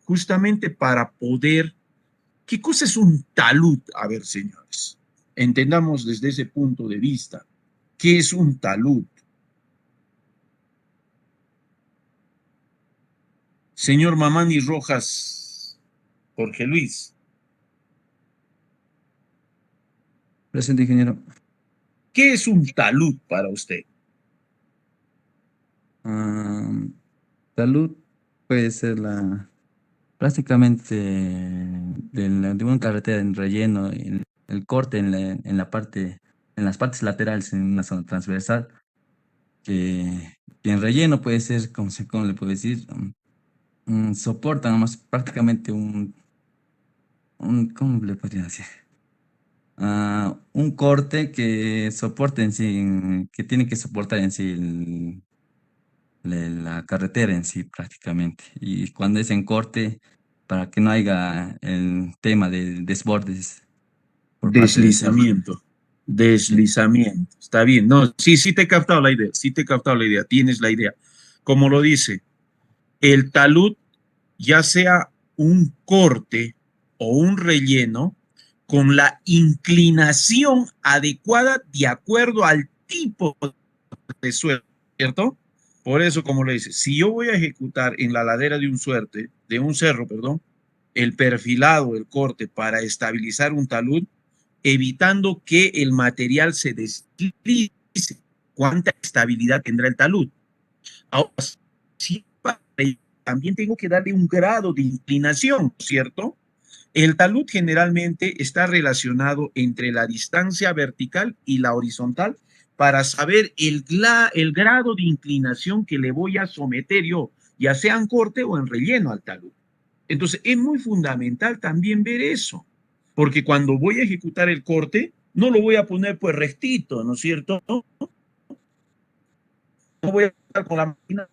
Justamente para poder... ¿Qué cosa es un talud? A ver, señores, entendamos desde ese punto de vista. ¿Qué es un talud? Señor Mamani Rojas, Jorge Luis.
Presente, ingeniero.
¿Qué es un talud para usted?
Salud puede ser prácticamente de una carretera en relleno, el corte en las partes laterales en una zona transversal, que en relleno puede ser, ¿cómo le puedo decir? Soportan más prácticamente ¿cómo le podría decir? Un corte que soporte en sí, que tiene que soportar en sí la carretera en sí prácticamente. Y cuando es en corte, para que no haya el tema de desbordes por parte del cerro.
Deslizamiento. Deslizamiento. Está bien. No, sí te he captado la idea. Sí te he captado la idea. Tienes la idea. Como lo dice, el talud, ya sea un corte o un relleno, con la inclinación adecuada de acuerdo al tipo de suelo, ¿cierto? Por eso, como le dice, si yo voy a ejecutar en la ladera de un cerro, el perfilado, el corte para estabilizar un talud, evitando que el material se deslice, ¿cuánta estabilidad tendrá el talud? Ahora, sí, también tengo que darle un grado de inclinación, ¿cierto? El talud generalmente está relacionado entre la distancia vertical y la horizontal para saber el grado de inclinación que le voy a someter yo, ya sea en corte o en relleno al talud. Entonces, es muy fundamental también ver eso, porque cuando voy a ejecutar el corte, no lo voy a poner pues rectito, ¿no es cierto? no voy a estar con la máquina.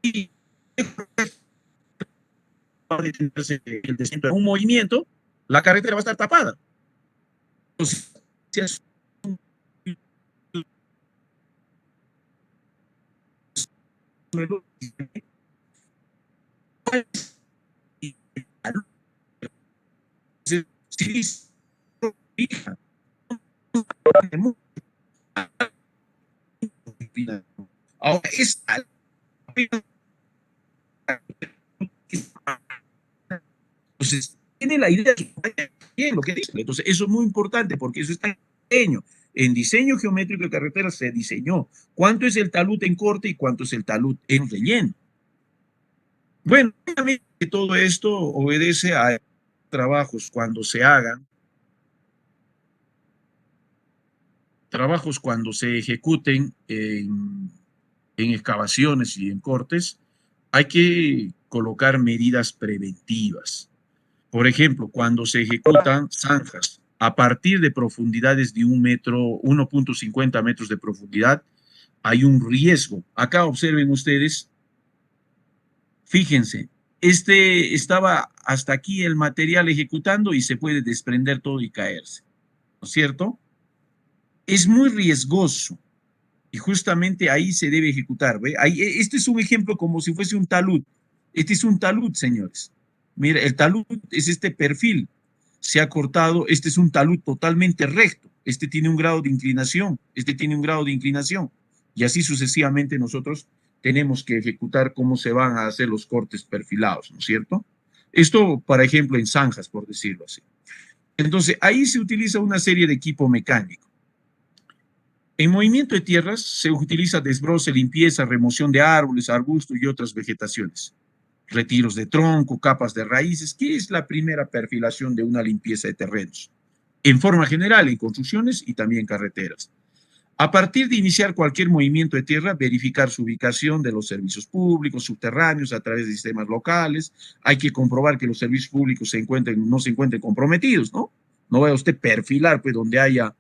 Y el descenso en un movimiento, la carretera va a estar tapada. Entonces, si es ahora es entonces tiene la idea de lo que dice. Entonces eso es muy importante porque eso está en diseño. En diseño geométrico de carreteras se diseñó cuánto es el talud en corte y cuánto es el talud en relleno. Bueno, todo esto obedece a trabajos cuando se hagan, trabajos cuando se ejecuten en excavaciones y en cortes, hay que colocar medidas preventivas. Por ejemplo, cuando se ejecutan zanjas a partir de profundidades de 1 metro, 1.50 metros de profundidad, hay un riesgo. Acá observen ustedes, fíjense, estaba hasta aquí el material ejecutando y se puede desprender todo y caerse, ¿no es cierto? Es muy riesgoso y justamente ahí se debe ejecutar. ¿Ve? Ahí, este es un ejemplo como si fuese un talud. Este es un talud, señores. Mira, el talud es este perfil. Se ha cortado, este es un talud totalmente recto. Este tiene un grado de inclinación, este tiene un grado de inclinación. Y así sucesivamente nosotros tenemos que ejecutar cómo se van a hacer los cortes perfilados, ¿no es cierto? Esto, por ejemplo, en zanjas, por decirlo así. Entonces, ahí se utiliza una serie de equipo mecánico. En movimiento de tierras se utiliza desbroce, limpieza, remoción de árboles, arbustos y otras vegetaciones. Retiros de tronco, capas de raíces, que es la primera perfilación de una limpieza de terrenos. En forma general, en construcciones y también carreteras. A partir de iniciar cualquier movimiento de tierra, verificar su ubicación de los servicios públicos, subterráneos, a través de sistemas locales. Hay que comprobar que los servicios públicos no se encuentren comprometidos, ¿no? No vaya usted perfilar, pues, donde haya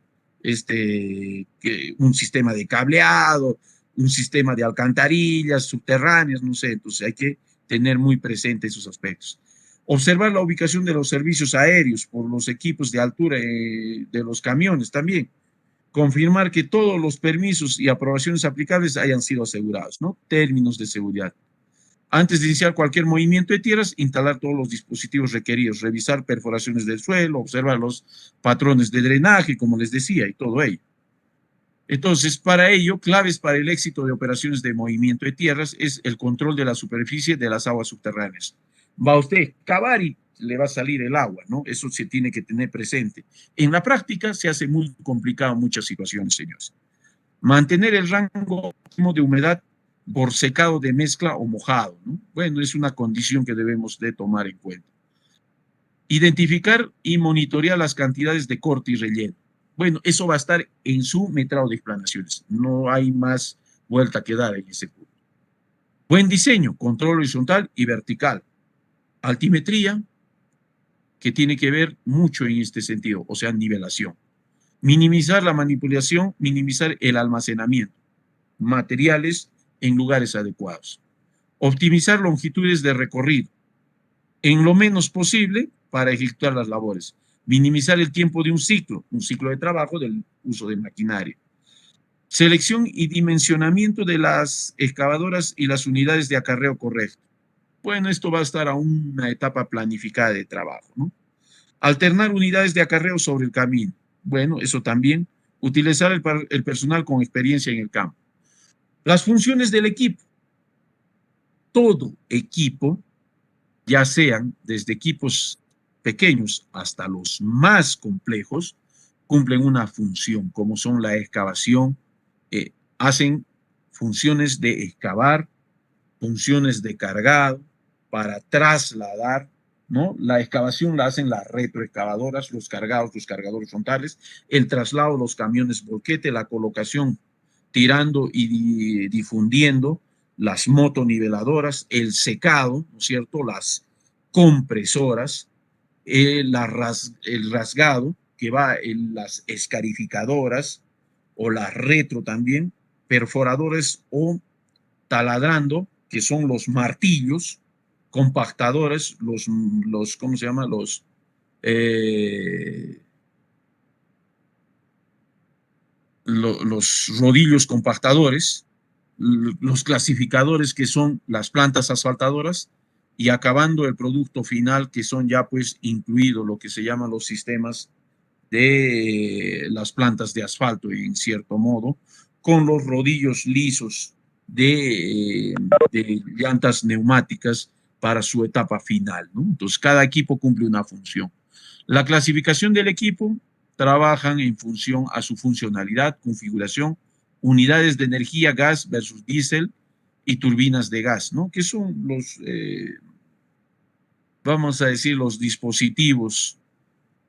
un sistema de cableado, un sistema de alcantarillas subterráneas, no sé, entonces hay que tener muy presente esos aspectos. Observar la ubicación de los servicios aéreos por los equipos de altura de los camiones también. Confirmar que todos los permisos y aprobaciones aplicables hayan sido asegurados, ¿no? Términos de seguridad. Antes de iniciar cualquier movimiento de tierras, instalar todos los dispositivos requeridos, revisar perforaciones del suelo, observar los patrones de drenaje, como les decía, y todo ello. Entonces, para ello, claves para el éxito de operaciones de movimiento de tierras es el control de la superficie de las aguas subterráneas. Va usted a cavar y le va a salir el agua, ¿no? Eso se tiene que tener presente. En la práctica se hace muy complicado en muchas situaciones, señores. Mantener el rango óptimo de humedad por secado de mezcla o mojado, ¿no? Bueno, es una condición que debemos de tomar en cuenta. Identificar y monitorear las cantidades de corte y relleno. Bueno, eso va a estar en su metrado de explanaciones. No hay más vuelta que dar en ese punto. Buen diseño, control horizontal y vertical. Altimetría, que tiene que ver mucho en este sentido, o sea, nivelación. Minimizar la manipulación, minimizar el almacenamiento. Materiales en lugares adecuados. Optimizar longitudes de recorrido en lo menos posible para ejecutar las labores. Minimizar el tiempo de un ciclo de trabajo del uso de maquinaria. Selección y dimensionamiento de las excavadoras y las unidades de acarreo correcto. Bueno, esto va a estar a una etapa planificada de trabajo, ¿no? Alternar unidades de acarreo sobre el camino. Bueno, eso también. Utilizar el personal con experiencia en el campo. Las funciones del equipo. Todo equipo, ya sean desde equipos pequeños hasta los más complejos, cumplen una función, como son la excavación, hacen funciones de excavar, funciones de cargado, para trasladar, ¿no? La excavación la hacen las retroexcavadoras, los cargadores frontales, el traslado, los camiones volquete, la colocación tirando y difundiendo, las motoniveladoras, el secado, ¿no es cierto? Las compresoras, el rasgado, que va en las escarificadoras o las retro también, perforadores o taladrando, que son los martillos, compactadores, ¿cómo se llama? Los rodillos compactadores, los clasificadores que son las plantas asfaltadoras y acabando el producto final que son ya pues incluidos lo que se llaman los sistemas de las plantas de asfalto en cierto modo, con los rodillos lisos de llantas neumáticas para su etapa final, ¿no? Entonces cada equipo cumple una función. La clasificación del equipo trabajan en función a su funcionalidad, configuración, unidades de energía, gas versus diésel y turbinas de gas, ¿no? Que son los, vamos a decir, los dispositivos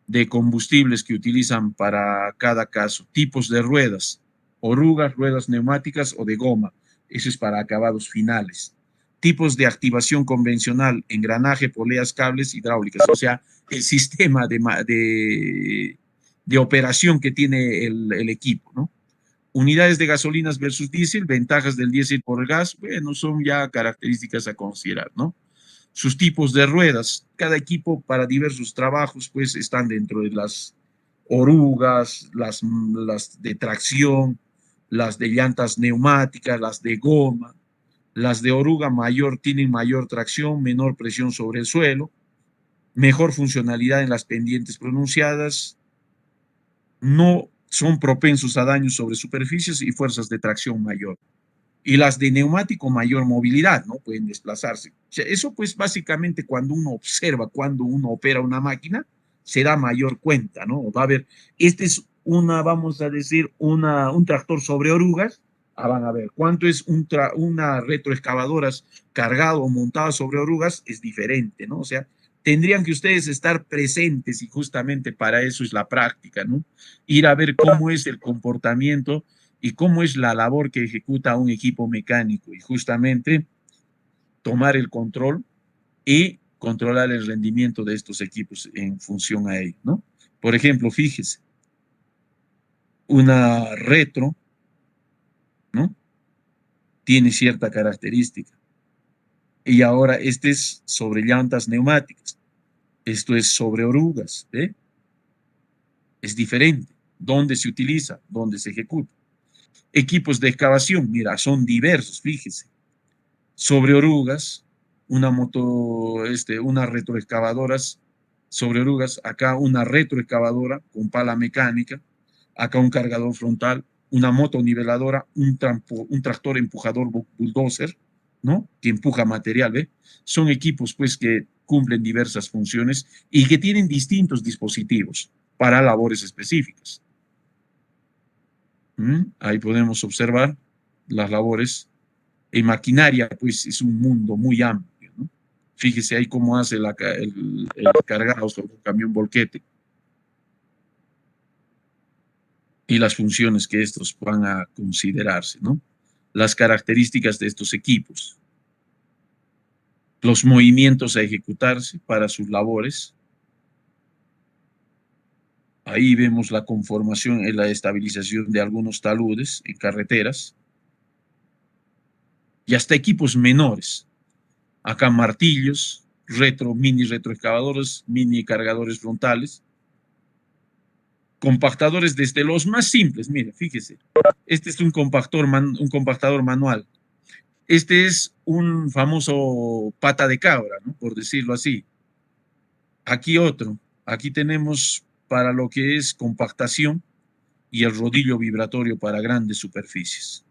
de combustibles que utilizan para cada caso. Tipos de ruedas, orugas, ruedas neumáticas o de goma. Eso es para acabados finales. Tipos de activación convencional, engranaje, poleas, cables, hidráulicas. O sea, el sistema de operación que tiene el equipo, ¿no? Unidades de gasolinas versus diésel, ventajas del diésel por el gas, bueno, son ya características a considerar, ¿no? Sus tipos de ruedas, cada equipo para diversos trabajos, pues están dentro de las orugas, las de tracción, las de llantas neumáticas, las de goma. Las de oruga mayor tienen mayor tracción, menor presión sobre el suelo, mejor funcionalidad en las pendientes pronunciadas, no son propensos a daños sobre superficies y fuerzas de tracción mayor. Y las de neumático, mayor movilidad, ¿no? Pueden desplazarse. O sea, eso pues básicamente cuando uno observa, cuando uno opera una máquina, se da mayor cuenta, ¿no? Va a ver, este es vamos a decir, un tractor sobre orugas. Van a ver, ¿cuánto es una retroexcavadora cargado o montada sobre orugas? Es diferente, ¿no? O sea, tendrían que ustedes estar presentes y justamente para eso es la práctica, ¿no? Ir a ver cómo es el comportamiento y cómo es la labor que ejecuta un equipo mecánico y justamente tomar el control y controlar el rendimiento de estos equipos en función a ello, ¿no? Por ejemplo, fíjese, una retro, ¿no? Tiene cierta característica. Y ahora este es sobre llantas neumáticas. Esto es sobre orugas, ¿eh? Es diferente. ¿Dónde se utiliza? ¿Dónde se ejecuta? Equipos de excavación, mira, son diversos, fíjese. Sobre orugas, una retroexcavadoras sobre orugas, acá una retroexcavadora con pala mecánica, acá un cargador frontal, una motoniveladora, un tractor empujador bulldozer, ¿no? Que empuja material, ¿ve? Son equipos, pues, que cumplen diversas funciones y que tienen distintos dispositivos para labores específicas. Ahí podemos observar las labores. En maquinaria, pues, es un mundo muy amplio, ¿no? Fíjese ahí cómo hace el cargado sobre un camión volquete y las funciones que estos van a considerarse, ¿no? Las características de estos equipos, los movimientos a ejecutarse para sus labores. Ahí vemos la conformación y la estabilización de algunos taludes en carreteras y hasta equipos menores. Acá martillos, mini retroexcavadores, mini cargadores frontales, compactadores desde los más simples, mire, fíjese, este es un compactador manual, este es un famoso pata de cabra, ¿no? Por decirlo así. Aquí otro, aquí tenemos para lo que es compactación y el rodillo vibratorio para grandes superficies.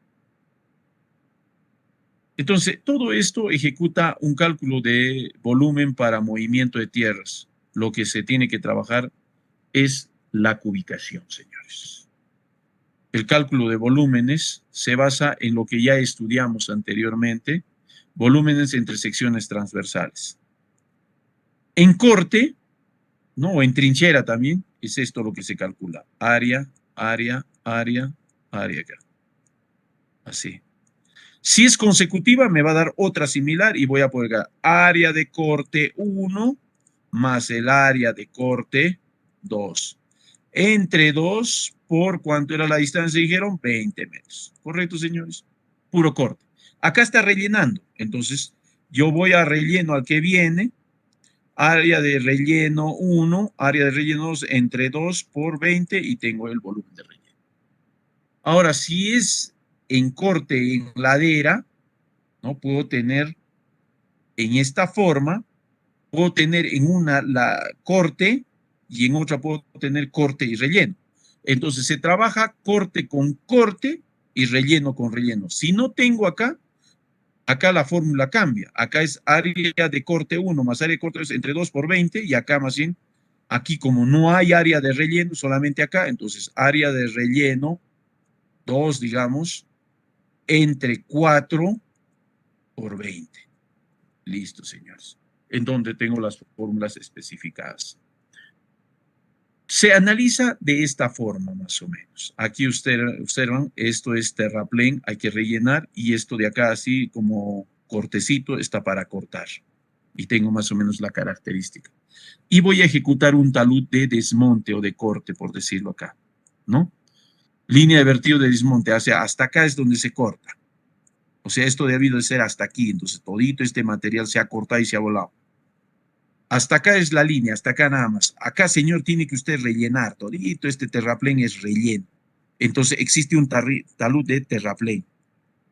Entonces, todo esto ejecuta un cálculo de volumen para movimiento de tierras. Lo que se tiene que trabajar es la cubicación, señores. El cálculo de volúmenes se basa en lo que ya estudiamos anteriormente, volúmenes entre secciones transversales. En corte, ¿no? O en trinchera también, es esto lo que se calcula. Área, área, área, área acá. Así. Si es consecutiva, me va a dar otra similar y voy a poner área de corte 1 más el área de corte 2. entre 2 por, ¿cuánto era la distancia? Dijeron 20 metros. ¿Correcto, señores? Puro corte. Acá está rellenando. Entonces, yo voy a relleno al que viene. Área de relleno 1, área de relleno 2, entre 2 por 20 y tengo el volumen de relleno. Ahora, si es en corte, en ladera, ¿no? Puedo tener en esta forma, puedo tener en una la corte y en otra puedo tener corte y relleno. Entonces se trabaja corte con corte y relleno con relleno. Si no tengo acá la fórmula cambia. Acá es área de corte 1 más área de corte 2 entre 2 por 20 y acá más bien, aquí como no hay área de relleno, solamente acá, entonces área de relleno 2, digamos, entre 4 por 20. Listo, señores. En donde tengo las fórmulas especificadas. Se analiza de esta forma, más o menos. Aquí ustedes observan, esto es terraplén, hay que rellenar, y esto de acá, así como cortecito, está para cortar. Y tengo más o menos la característica. Y voy a ejecutar un talud de desmonte o de corte, por decirlo acá, ¿no? Línea de vertido de desmonte, o sea, hasta acá es donde se corta. O sea, esto debido de ser hasta aquí, entonces todito este material se ha cortado y se ha volado. Hasta acá es la línea, hasta acá nada más. Acá, señor, tiene que usted rellenar. Todito este terraplén es relleno. Entonces existe un talud de terraplén.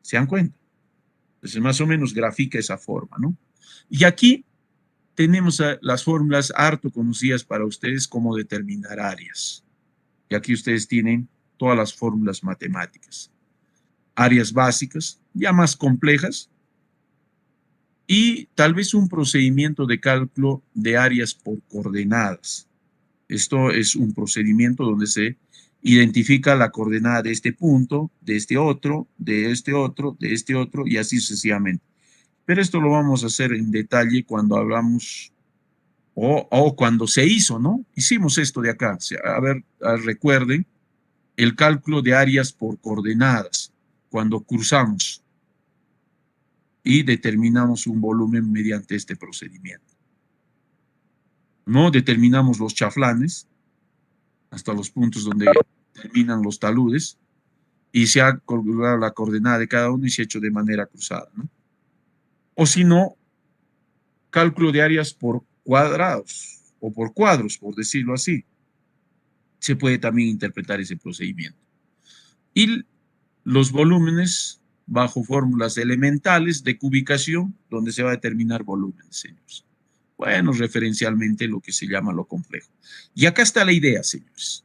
¿Se dan cuenta? Entonces más o menos grafica esa forma, ¿no? Y aquí tenemos las fórmulas harto conocidas para ustedes, cómo determinar áreas. Y aquí ustedes tienen todas las fórmulas matemáticas. Áreas básicas, ya más complejas, y tal vez un procedimiento de cálculo de áreas por coordenadas. Esto es un procedimiento donde se identifica la coordenada de este punto, de este otro, de este otro, de este otro, y así sucesivamente. Pero esto lo vamos a hacer en detalle cuando hablamos, o cuando se hizo, ¿no? Hicimos esto de acá. A ver, recuerden, el cálculo de áreas por coordenadas, cuando cruzamos y determinamos un volumen mediante este procedimiento. No determinamos los chaflanes hasta los puntos donde terminan los taludes y se ha calculado la coordenada de cada uno y se ha hecho de manera cruzada, ¿no? O si no, cálculo de áreas por cuadrados o por cuadros, por decirlo así. Se puede también interpretar ese procedimiento. Y los volúmenes bajo fórmulas elementales de cubicación, donde se va a determinar volúmenes, señores. Bueno, referencialmente lo que se llama lo complejo. Y acá está la idea, señores.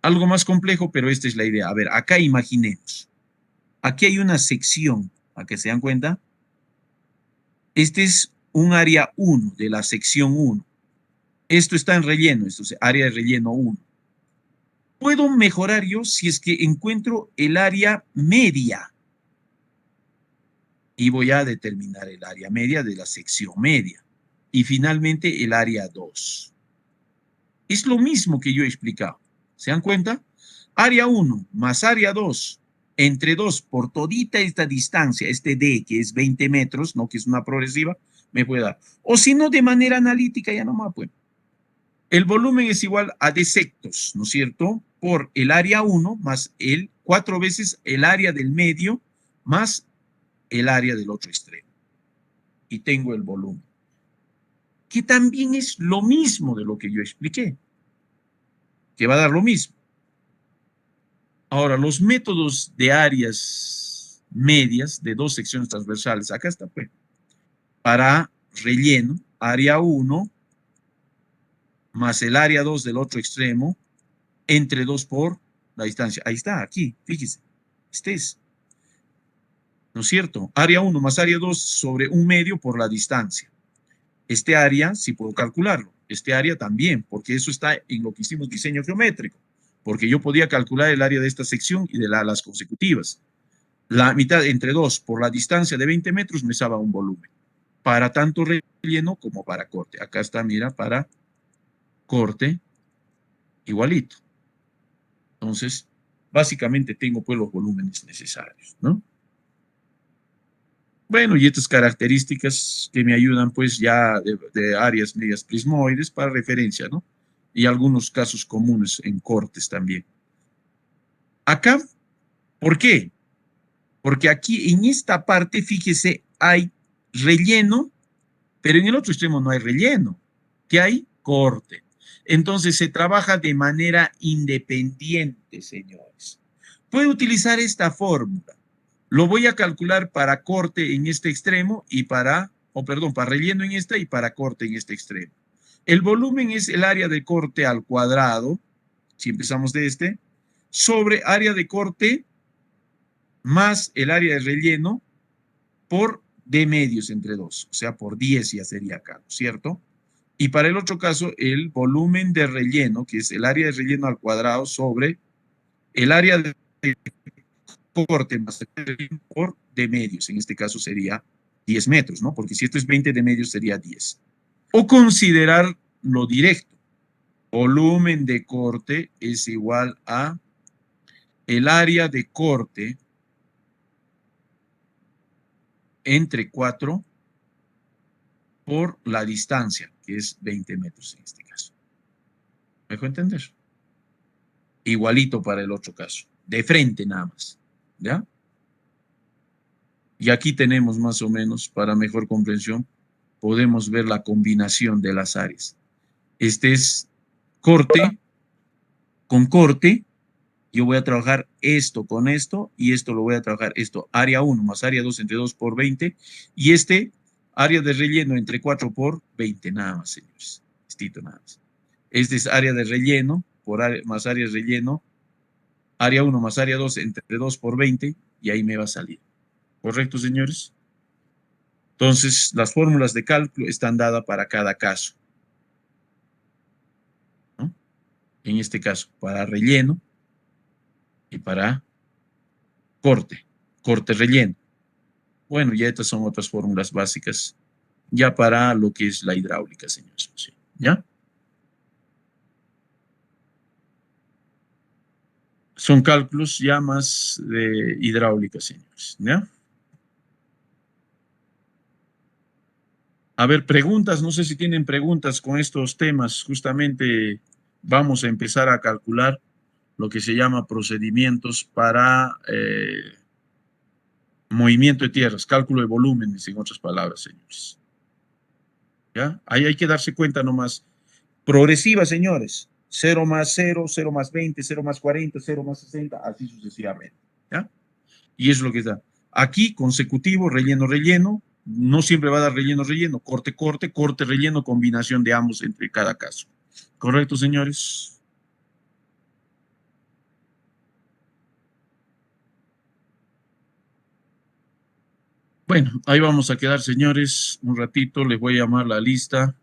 Algo más complejo, pero esta es la idea. A ver, acá imaginemos. Aquí hay una sección, ¿a que se dan cuenta? Este es un área 1 de la sección 1. Esto está en relleno, esto es área de relleno 1. Puedo mejorar yo si es que encuentro el área media. Y voy a determinar el área media de la sección media. Y finalmente el área 2. Es lo mismo que yo he explicado. ¿Se dan cuenta? Área 1 más área 2 entre 2 por todita esta distancia, este D que es 20 metros, ¿no? Que es una progresiva, me puede dar. O si no, de manera analítica ya nomás, pues. El volumen es igual a D sectos, ¿no es cierto? Por el área 1 más 4 veces el área del medio más el área del otro extremo. Y tengo el volumen. Que también es lo mismo de lo que yo expliqué. Que va a dar lo mismo. Ahora, los métodos de áreas medias de dos secciones transversales, acá está, pues, para relleno, área 1 más el área 2 del otro extremo, entre 2 por la distancia. Ahí está, aquí, fíjese. Este es, ¿no es cierto? Área 1 más área 2 sobre 1/2 por la distancia. Este área, sí puedo calcularlo. Este área también, porque eso está en lo que hicimos diseño geométrico. Porque yo podía calcular el área de esta sección y de las consecutivas. La mitad entre 2 por la distancia de 20 metros me daba un volumen. Para tanto relleno como para corte. Acá está, mira, para corte igualito. Entonces, básicamente tengo pues los volúmenes necesarios, ¿no? Bueno, y estas características que me ayudan pues ya de áreas medias prismoides para referencia, ¿no? y algunos casos comunes en cortes también. Acá, ¿por qué? Porque aquí en esta parte, fíjese, hay relleno, pero en el otro extremo no hay relleno. ¿Qué hay? Corte. Entonces se trabaja de manera independiente, señores. Puede utilizar esta fórmula. Lo voy a calcular para corte en este extremo y para relleno en esta y para corte en este extremo. El volumen es el área de corte al cuadrado, si empezamos de este, sobre área de corte más el área de relleno por D medios entre 2, o sea, por 10 ya sería acá, ¿no es cierto? Y para el otro caso, el volumen de relleno, que es el área de relleno al cuadrado sobre el área de corte más el relleno por D medios, en este caso sería 10 metros, ¿no? Porque si esto es 20 de medios sería 10. O considerar lo directo. Volumen de corte es igual a el área de corte entre 4 por la distancia, que es 20 metros en este caso. ¿Me dejó entender? Igualito para el otro caso. De frente nada más. ¿Ya? Y aquí tenemos más o menos, para mejor comprensión, podemos ver la combinación de las áreas. Este es corte con corte. Yo voy a trabajar esto con esto y esto lo voy a trabajar esto. Área 1 más área 2 entre 2 por 20. Y este, área de relleno entre 4 por 20. Nada más, señores. Estito nada más. Este es área de relleno por área, más área de relleno. Área 1 más área 2 entre 2 por 20. Y ahí me va a salir. ¿Correcto, señores? Entonces, las fórmulas de cálculo están dadas para cada caso, ¿no? En este caso, para relleno y para corte relleno. Bueno, ya estas son otras fórmulas básicas, ya para lo que es la hidráulica, señores. ¿Ya? Son cálculos ya más de hidráulica, señores. ¿Ya? A ver, preguntas, no sé si tienen preguntas con estos temas. Justamente vamos a empezar a calcular lo que se llama procedimientos para movimiento de tierras, cálculo de volúmenes, en otras palabras, señores. ¿Ya? Ahí hay que darse cuenta nomás. Progresiva, señores. 0 más 0, 0 más 20, 0 más 40, 0 más 60, así sucesivamente. ¿Ya? Y eso es lo que está. Aquí, consecutivo, relleno, relleno. No siempre va a dar relleno, relleno. Corte, corte, corte, relleno, combinación de ambos entre cada caso. ¿Correcto, señores? Bueno, ahí vamos a quedar, señores. Un ratito les voy a llamar la lista.